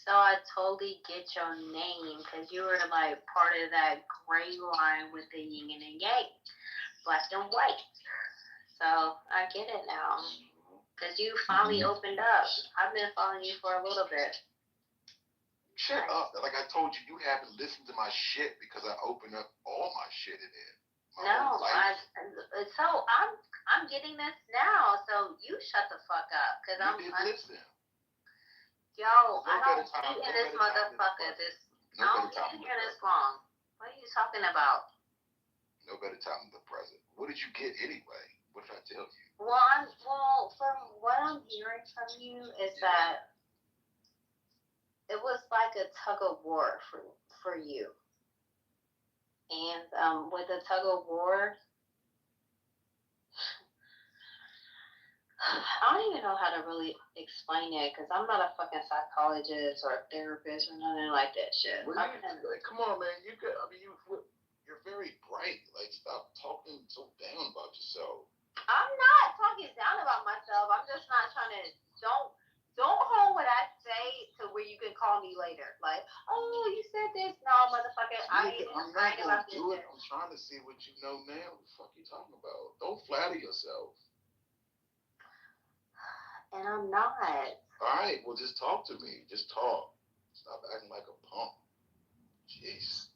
So I totally get your name because you were like part of that gray line with the yin and the yang, black and white. So I get it now because you finally opened up. I've been following you for a little bit. Shut up. Like I told you, you haven't listened to my shit because I opened up all my shit in it. No, so I'm getting this now. So you shut the fuck up because I'm listen. Yo, I don't eat in this motherfucker. I don't eat here this long. What are you talking about? No better time than the present. What did you get anyway? What did I tell you? Well, from what I'm hearing from you is that it was like a tug of war for you. And with the tug of war, I don't even know how to really explain it because I'm not a fucking psychologist or a therapist or nothing like that shit. Well, come on, man. You're very bright. Like, stop talking so down about yourself. I'm not talking down about myself. I'm just not trying to. Don't hold what I say to where you can call me later. Like, oh, you said this. No, motherfucker. I'm not gonna do it. I'm trying to see what you know now. What the fuck you talking about? Don't flatter yourself. And I'm not. All right, well, just talk to me. Just talk. Stop acting like a punk. Jeez.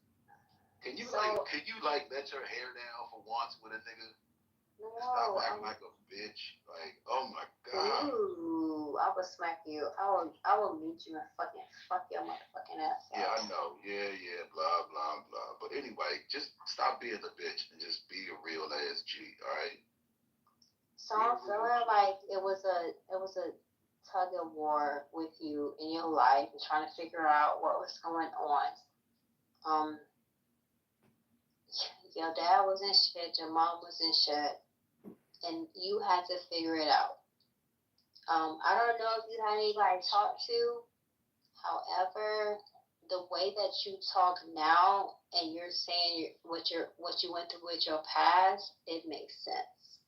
Can you let your hair down for once with a nigga? No. Stop acting like a bitch. Like, oh my god. Ooh, I will smack you. I will meet you and fucking fuck your motherfucking ass. Yeah, I know. Yeah, blah, blah, blah. But anyway, just stop being a bitch and just be a real ass G, alright? So I'm feeling like it was a tug of war with you in your life and trying to figure out what was going on. Your dad was in shit, your mom was in shit, and you had to figure it out. I don't know if you had anybody to talk to. However, the way that you talk now and you're saying what you went through with your past, it makes sense.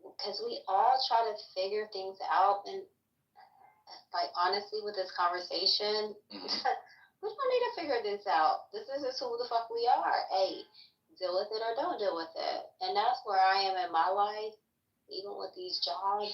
Because we all try to figure things out, and like honestly, with this conversation, we don't need to figure this out. This is just who the fuck we are. Hey, deal with it or don't deal with it. And that's where I am in my life, even with these jobs.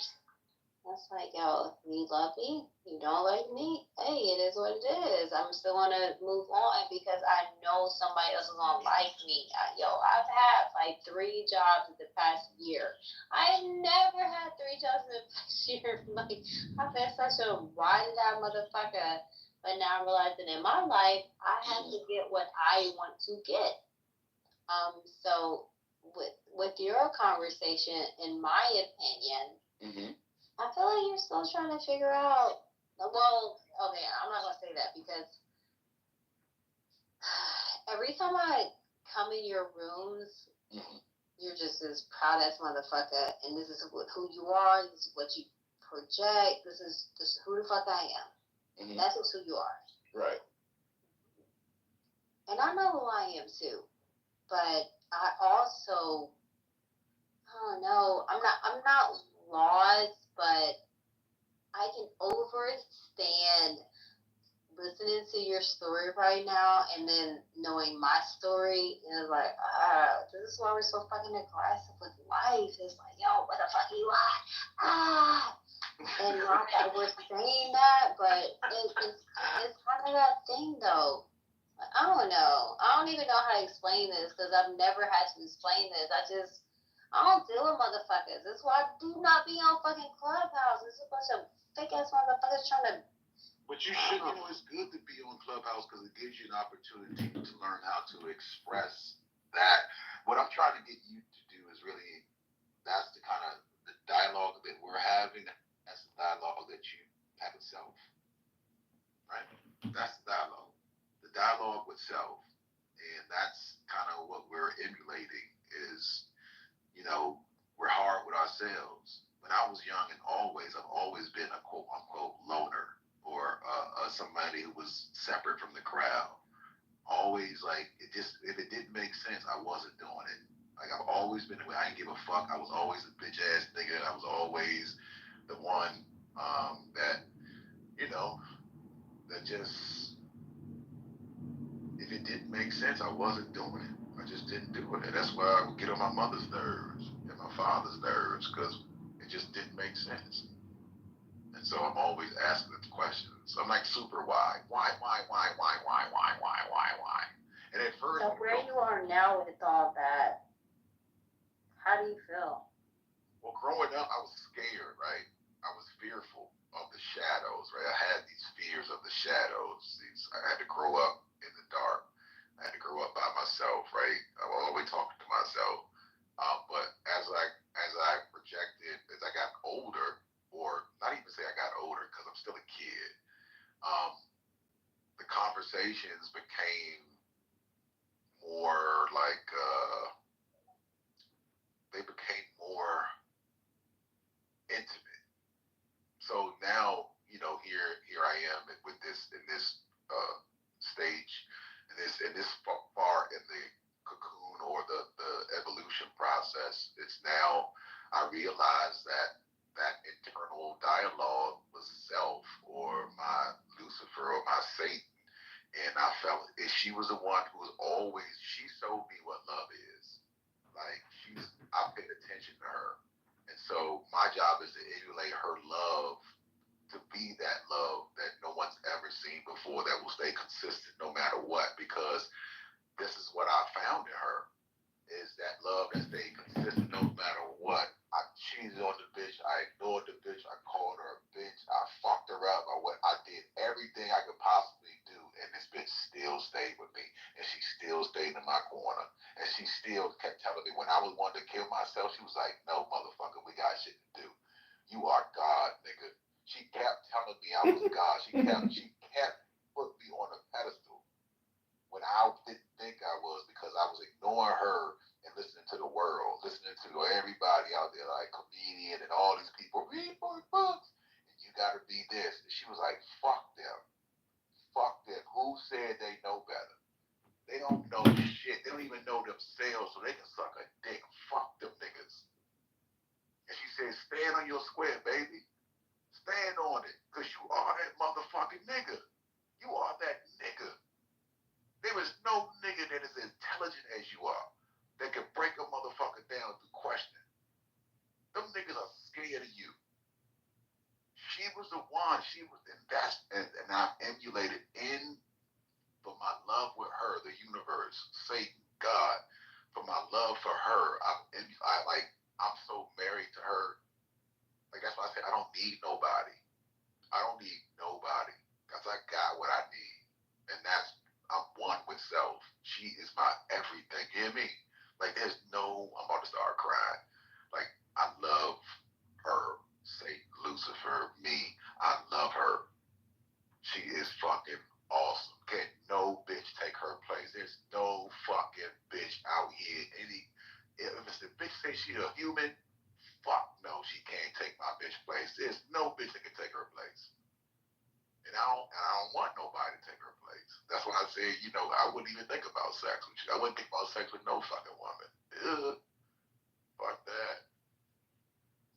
That's like, yo, you love me, you don't like me, hey, it is what it is. I'm still gonna move on because I know somebody else is gonna like me. I've had like 3 jobs in the past year. I never had 3 jobs in the past year. Like, I've been such a wide-eyed motherfucker. But now I'm realizing in my life, I have to get what I want to get. So with your conversation, in my opinion, I feel like you're still trying to figure out. Well, okay, I'm not gonna say that because every time I come in your rooms, you're just this proud ass motherfucker, and this is who you are. This is what you project. This is who the fuck I am. That's just who you are. Right. And I know who I am too, but I also, I don't know. I'm not lost. But I can understand listening to your story right now and then knowing my story, and it's like, this is why we're so fucking aggressive with life. It's like, yo, what the fuck you are? And not that we're saying that, but it's kind of that thing though. I don't know. I don't even know how to explain this because I've never had to explain this. I don't deal with motherfuckers. That's why I do not be on fucking Clubhouse. There's a bunch of fake ass motherfuckers trying to. But you should, it's good to be on Clubhouse because it gives you an opportunity to learn how to express that. What I'm trying to get you to do is really, that's the kind of the dialogue that we're having. That's the dialogue that you have with self, right? That's the dialogue. The dialogue with self, and that's kind of what we're emulating is. We're hard with ourselves. When I was young and I've always been a quote unquote loner or somebody who was separate from the crowd. Always like if it didn't make sense, I wasn't doing it. Like I've always been, I didn't give a fuck. I was always a bitch ass nigga. I was always the one that just if it didn't make sense, I wasn't doing it. I just didn't do it. And that's why I would get on my mother's nerves and my father's nerves because it just didn't make sense. And so I'm always asking the questions. So I'm like super why? Why? And at first, so where you are now with all that, how do you feel? Well, growing up, I was scared, right? I was fearful of the shadows, right? I had these fears of the shadows. I had to grow up in the dark. I had to grow up by myself, right? I was always talking to myself. But as I projected, as I got older, or not even say I got older because I'm still a kid, the conversations became more like they became more intimate. So now, here I am with this in this stage, in this far in the cocoon or the evolution process. It's now I realize that internal dialogue was self or my Lucifer or my Satan, and I felt she was the one who was always. She showed me what love is. Like I paid attention to her. And so my job is to emulate her love, to be that love that no one's ever seen before, that will stay consistent no matter what, because this is what I found in her, is that love that stayed consistent no matter what. I cheated on the bitch, I ignored the bitch, I called her a bitch, I fucked her up, I did everything I could possibly do, and this bitch still stayed with me, and she still stayed in my corner, and she still kept telling me when I was wanting to kill myself, she was like, no, motherfucker, we got shit to do. You are God, nigga. She kept telling me I was God. She kept putting me on a pedestal when I didn't think I was, listening to everybody out there, like comedian and all these people, read more books, and you gotta be this. And she was like, fuck them. Fuck them. Who said they know better? They don't know shit. They don't even know themselves, so they can suck a dick. Fuck them niggas. And she said, stand on your square, baby. Stand on it, because you are that motherfucking nigga. You are that nigga. There is no nigga that is as intelligent as you are that can break a motherfucker down through questioning. Them niggas are scared of you. She was the one. She was invested, and I emulated in for my love with her, the universe, Satan, God, for my love for her. I'm so married to her. Like that's why I said I don't need nobody. I don't need nobody because I got what I need, and I'm one with self. She is my everything. You hear me? Like I'm about to start crying. Like I love her. Satan, Lucifer, me. I love her. She is fucking awesome. Can't no bitch take her place. There's no fucking bitch out here. If it's the bitch say she a human, fuck no, she can't take my bitch place. There's no bitch that can take her place. And I don't want nobody to take her place. That's why I said, I wouldn't even think about sex with you. I wouldn't think about sex with no fucking woman. Ugh. Fuck that.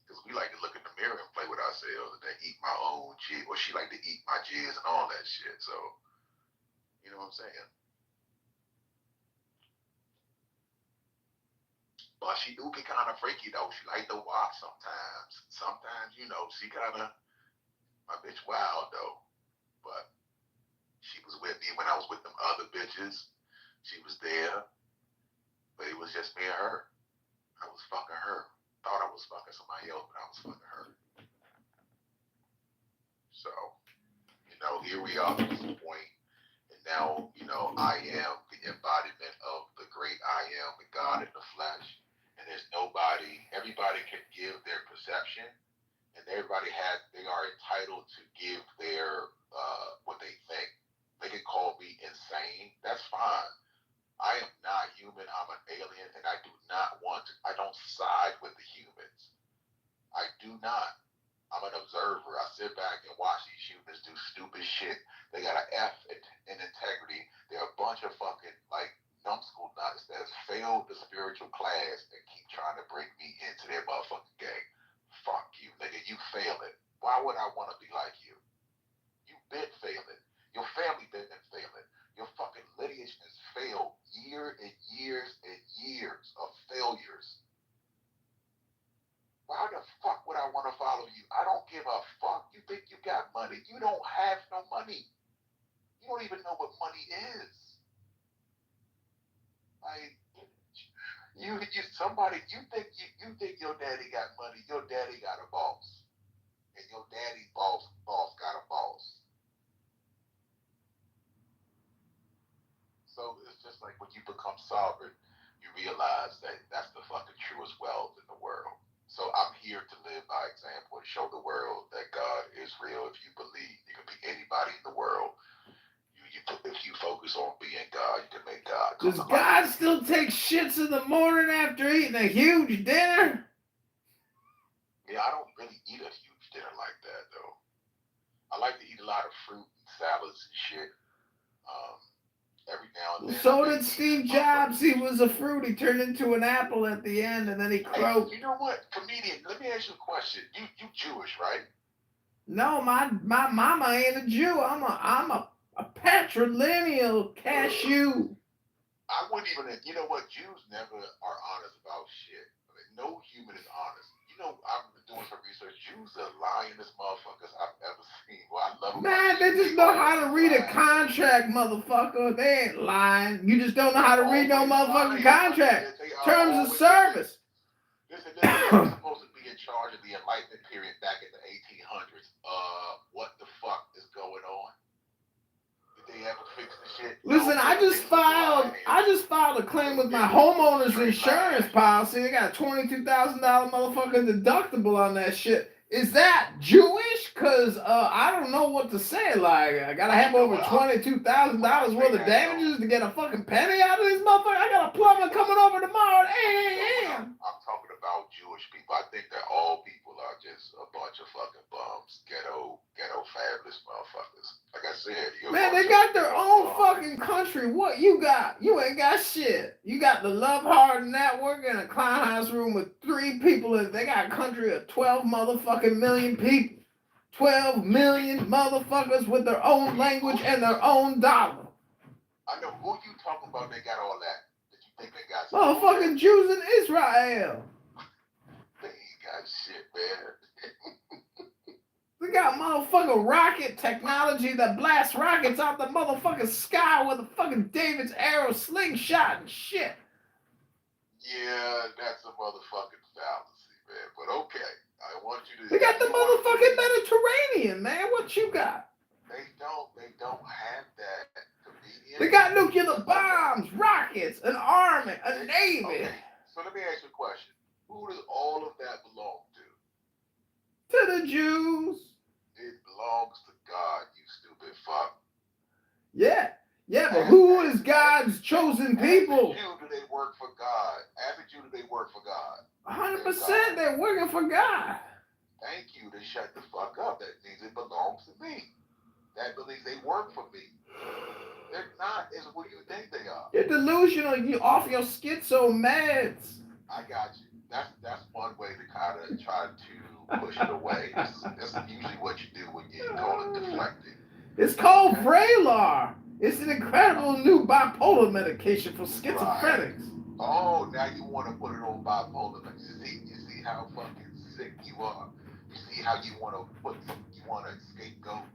Because we like to look in the mirror and play with ourselves and then eat my own jizz, or she like to eat my jizz and all that shit. So, you know what I'm saying? But she do get kind of freaky though. She like to watch sometimes. Sometimes, she kind of, my bitch wild though. But she was with me when I was with them other bitches. She was there. But it was just me and her. I was fucking her. Thought I was fucking somebody else, but I was fucking her. So, here we are at this point. And now, I am the embodiment of the great I am, the God in the flesh. And there's everybody can give their perception, and they are entitled to give their, what they think. They can call me insane. That's fine. I am not human. I'm an alien, and I don't side with the humans. I do not. I'm an observer. I sit back and watch these humans do stupid shit. They got an F in integrity. They're a bunch of fucking, numbskull nuts that have failed the spiritual class and keep trying to bring me into their motherfucking gang. Fuck you, nigga. You failing. Why would I want to be like you? You've been failing. Your family been failing. Your fucking lineage has failed years and years and years of failures. Why the fuck would I want to follow you? I don't give a fuck. You think you got money. You don't have no money. You don't even know what money is. Like, you think your daddy got money. Your daddy got a boss. And your daddy's boss got a boss. So it's just like when you become sovereign, you realize that that's the fucking truest wealth in the world. So I'm here to live by example and show the world that God is real. If you believe, you can be anybody in the world. If you focus on being God, you can make God come. Does God still take shits in the morning after eating a huge dinner? Yeah, I don't really eat a huge dinner like that though. I like to eat a lot of fruit and salads and shit. Every now and then. So did Steve Jobs. He was a fruit. He turned into an apple at the end, and then he croaked. Hey, you know what, comedian? Let me ask you a question. You Jewish, right? No, my mama ain't a Jew. I'm a patrilineal cashew. I wouldn't even. You know what? Jews never are honest about shit. I mean, no human is honest. I've been doing some research. Jews are lyingest motherfuckers I've ever seen. Well, I love them. Man, they just know how to read a contract, motherfucker. They ain't lying. You just don't know how to read no motherfucking contract. Terms of service. Listen, they're supposed to be in charge of the Enlightenment period back in the 1800s. What the fuck is going on? Did they ever fix the shit? Listen, I just filed a claim with my homeowner's insurance policy. They got a $22,000 motherfucking deductible on that shit. Is that Jewish? cause I don't know what to say. Like, I gotta have over $22,000 worth of damages to get a fucking penny out of this motherfucker. I got a plumber coming over tomorrow at 8 a.m. I'm talking about Jewish people. I think that all people are just a bunch of fucking bums, ghetto fabulous motherfuckers. Like I said, man, they got their own fucking country. What you got? You ain't got shit. You got the Love Hard Network in a clown house room with 3 people in. They got a country of 12 motherfucking million people. 12 million motherfuckers with their own language and their own dollar. I know who you talking about. They got all that. That you think they got? Motherfucking Jews in Israel. They ain't got shit, man. They got motherfucking rocket technology that blasts rockets out the motherfucking sky with a fucking David's arrow slingshot and shit. Yeah, that's a motherfucking fallacy, man. But okay. I want you to. They got the motherfucking Mediterranean, man. What you got? They don't have that. Convenience. They got nuclear bombs, rockets, an army, a navy. Okay. So let me ask you a question. Who does all of that belong to? To the Jews. It belongs to God, you stupid fuck. Yeah, but who is God's chosen people? As a Jew, do they work for God? As a Jew, do they work for God? 100% they're working for God. Thank you. They shut the fuck up. That means it belongs to me. That means they work for me. They're not. What do you think they are? You're delusional. You off your schizo meds. I got you. That's one way to kind of try to push it away. That's usually what you do when you call it deflecting. It's called Vraylar. It's an incredible new bipolar medication for schizophrenics. Right. Oh, now you want to put it on bipolar. You see how fucking sick you are. You see how you want to scapegoat.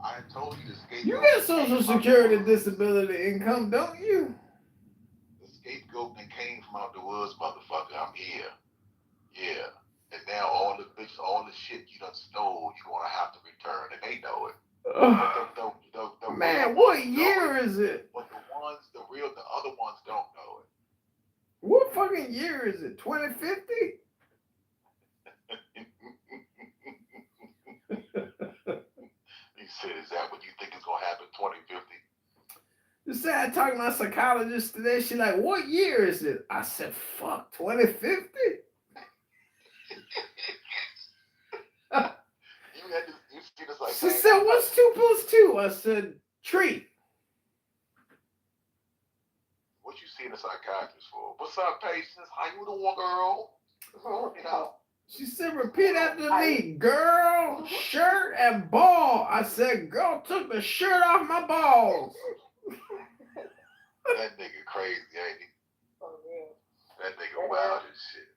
I told you to scapegoat. You get Social Security disability income, don't you? The scapegoat that came from out the woods, motherfucker. I'm here. Yeah. And now all the shit you done stole, you're gonna have to return, and they know it. Man, what year is it? But the other ones don't know it. What fucking year is it? 2050? He said, is that what you think is gonna happen 2050? You said I talked to my psychologist today. She like, what year is it? I said, fuck, 2050? She said, what's 2 + 2? I said, tree. What you seeing a psychiatrist for? What's up, patients? How you doing, girl? You know. She said, repeat after me. Girl, shirt, and ball. I said, girl took the shirt off my balls. That nigga crazy, ain't he? For real. That nigga wild as shit.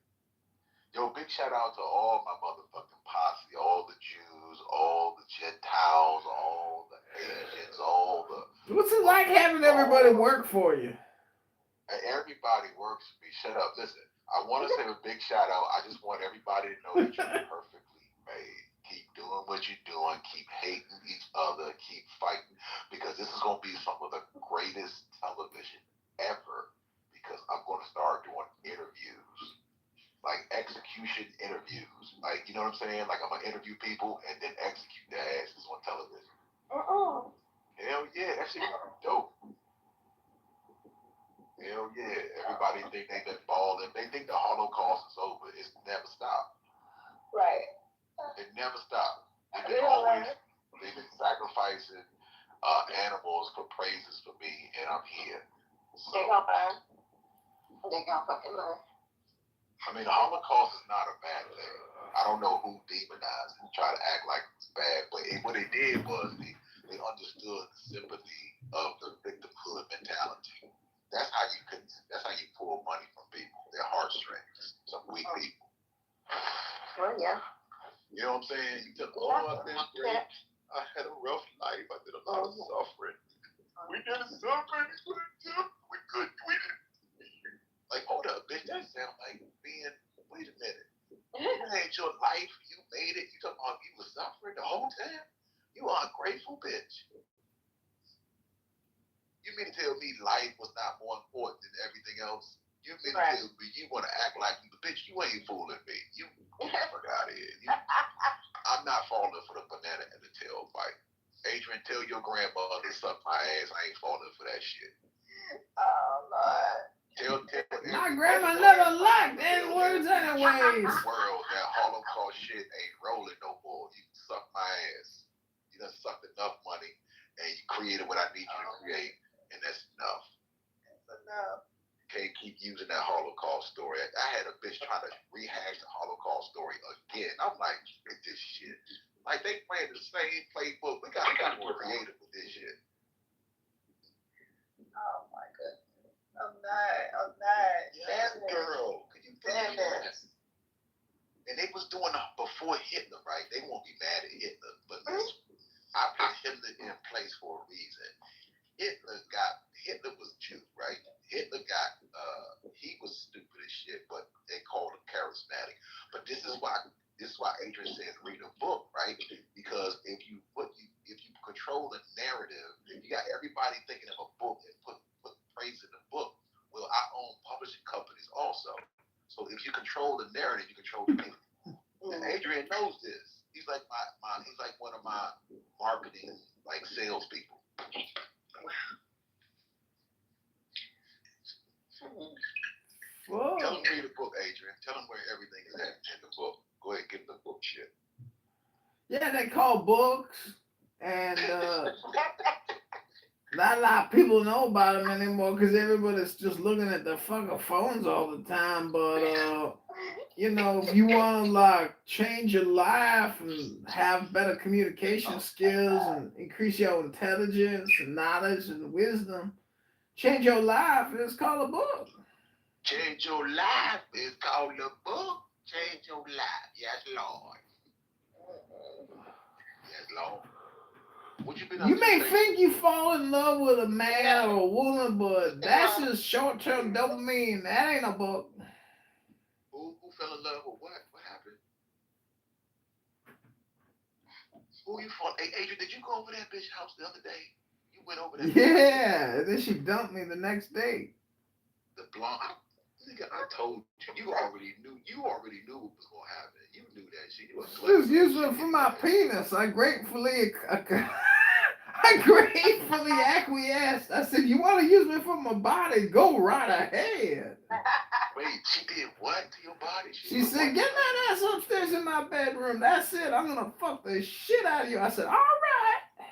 Yo, big shout out to all my motherfucking posse, all the Jews, all the Gentiles, all the Asians, all the... What's it like having everybody work for you? Everybody works for me. Shut up. Listen, I want to say a big shout out. I just want everybody to know that you're perfectly made. Keep doing what you're doing. Keep hating each other. Keep fighting. Because this is going to be some of the greatest television ever. Because I'm going to start doing interviews. Like execution interviews. Like, you know what I'm saying? Like, I'm going to interview people and then execute their asses on television. Hell yeah. That shit dope. Hell yeah. Everybody think they've been balling. They think the Holocaust is over. It's never stopped. Right. It never stopped. They've been sacrificing animals for praises for me, and I'm here. So, They gonna fucking learn. I mean, the Holocaust is not a bad thing. I don't know who demonized it and try to act like it's bad, but what they did was they understood the sympathy of the victimhood mentality. That's how you pull money from people. Their heartstrings. Some weak people. Well, yeah. You know what I'm saying? You just, I've been great. I had a rough life. I did a lot of suffering. We did suffering. We couldn't do it. Like, hold up, bitch. That sound like being, wait a minute. You had your life. You made it. You talking about you were suffering the whole time? You are a grateful bitch. You mean to tell me life was not more important than everything else? You mean to tell me you want to act like bitch, you ain't fooling me. You get the fuck out of here. I'm not falling for the banana grandmother sucked my ass. I ain't falling for that shit. Oh Lord. My grandma never liked N-words anyways. World, that Holocaust shit ain't rolling no more. You suck my ass. You done sucked enough money, and you created what I need you to create, and that's enough. That's enough. Can't keep using that Holocaust story. I had a bitch trying to rehash the Holocaust story again. I'm like, get this shit. Like, they playing the same playbook. We got to be more creative with this shit. Oh my goodness. I'm not. Yes, girl. Could you believe that? And they was doing it before Hitler, right? They won't be mad at Hitler, but I put Hitler in place for a reason. Hitler was Jew, right? Hitler he was stupid as shit, but they called him charismatic. But this is why Adrian says read a book, right? Because if you control the narrative, if you got everybody thinking of a book and put praise in the book, well, I own publishing companies also. So if you control the narrative, you control the people. And Adrian knows this. He's like he's like one of my marketing salespeople. Whoa. Tell him to read the book, Adrian. Tell him where everything is at in the book. Go ahead, give him the book shit. Yeah, they call books, and not a lot of people know about them anymore because everybody's just looking at their fucking phones all the time. But if you want to change your life and have better communication skills and increase your intelligence and knowledge and wisdom, change your life, it's called a book. Change your life is called a book. Change your life. Yes, Lord. Yes, Lord. What you been up You to may today? think you fall in love with a man or a woman, but that's just short-term dopamine. That ain't a book. Who fell in love with what? What happened? Who you fall? Hey, Adrian, did you go over that bitch house the other day? You went over there. Yeah, and then she dumped me the next day. The blonde. Nigga, I told you. You already knew what was gonna happen. You knew that shit. You was Just use it for my penis. I gratefully acquiesced. I said, "You want to use me for my body? Go right ahead." Wait, she did what to your body? She said, "Get that ass upstairs in my bedroom. That's it. I'm gonna fuck the shit out of you." I said, "All right."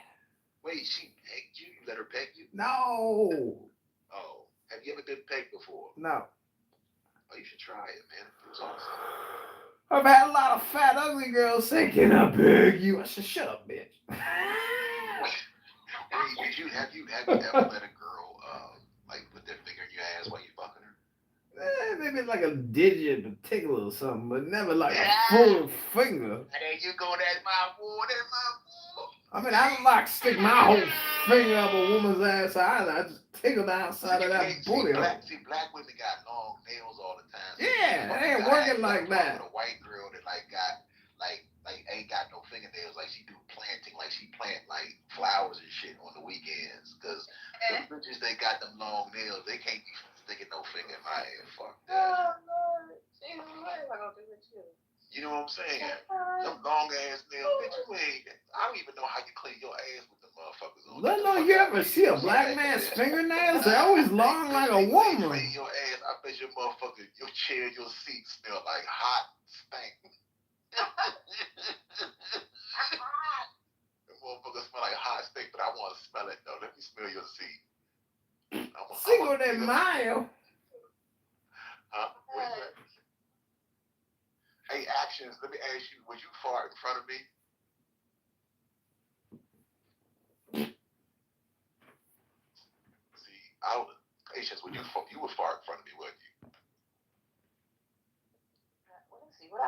Wait, she pegged you? You let her peg you? No. Oh, have you ever been pegged before? No. Oh, you should try it, man. It was awesome. I've had a lot of fat, ugly girls say, "Can I beg you?" I said, "Shut up, bitch." Wait, have you ever let a girl put their finger in your ass while you fucking her? Maybe like a digit in particular or something, but never like a full finger. There you go, that's my boy, that's my boy. I mean, I don't stick my whole finger up a woman's ass either. I just tickle the outside of that booty. Black women got long nails all the time. Yeah, it ain't working like that. A white girl that ain't got no fingernails, she do planting, she plant flowers and shit on the weekends. Cause the bitches they got them long nails, they can't be sticking no finger in my ass. Fuck that. Oh Lord, Jesus, what am I gonna do with you? You know what I'm saying? Them long ass nails, bitch. I don't even know how you clean your ass with the motherfuckers on. No, you ever see a black man's fingernails? They're always long like a woman. Clean your ass. I bet your chair, your seat smell like hot stank. The motherfucker smell like hot steak, but I want to smell it though. Let me smell your seat. Cinco de Mayo. Huh? What is that? Hey, Actions, let me ask you, would you fart in front of me? See, Patience, you would fart in front of me, wouldn't you? Let me see what I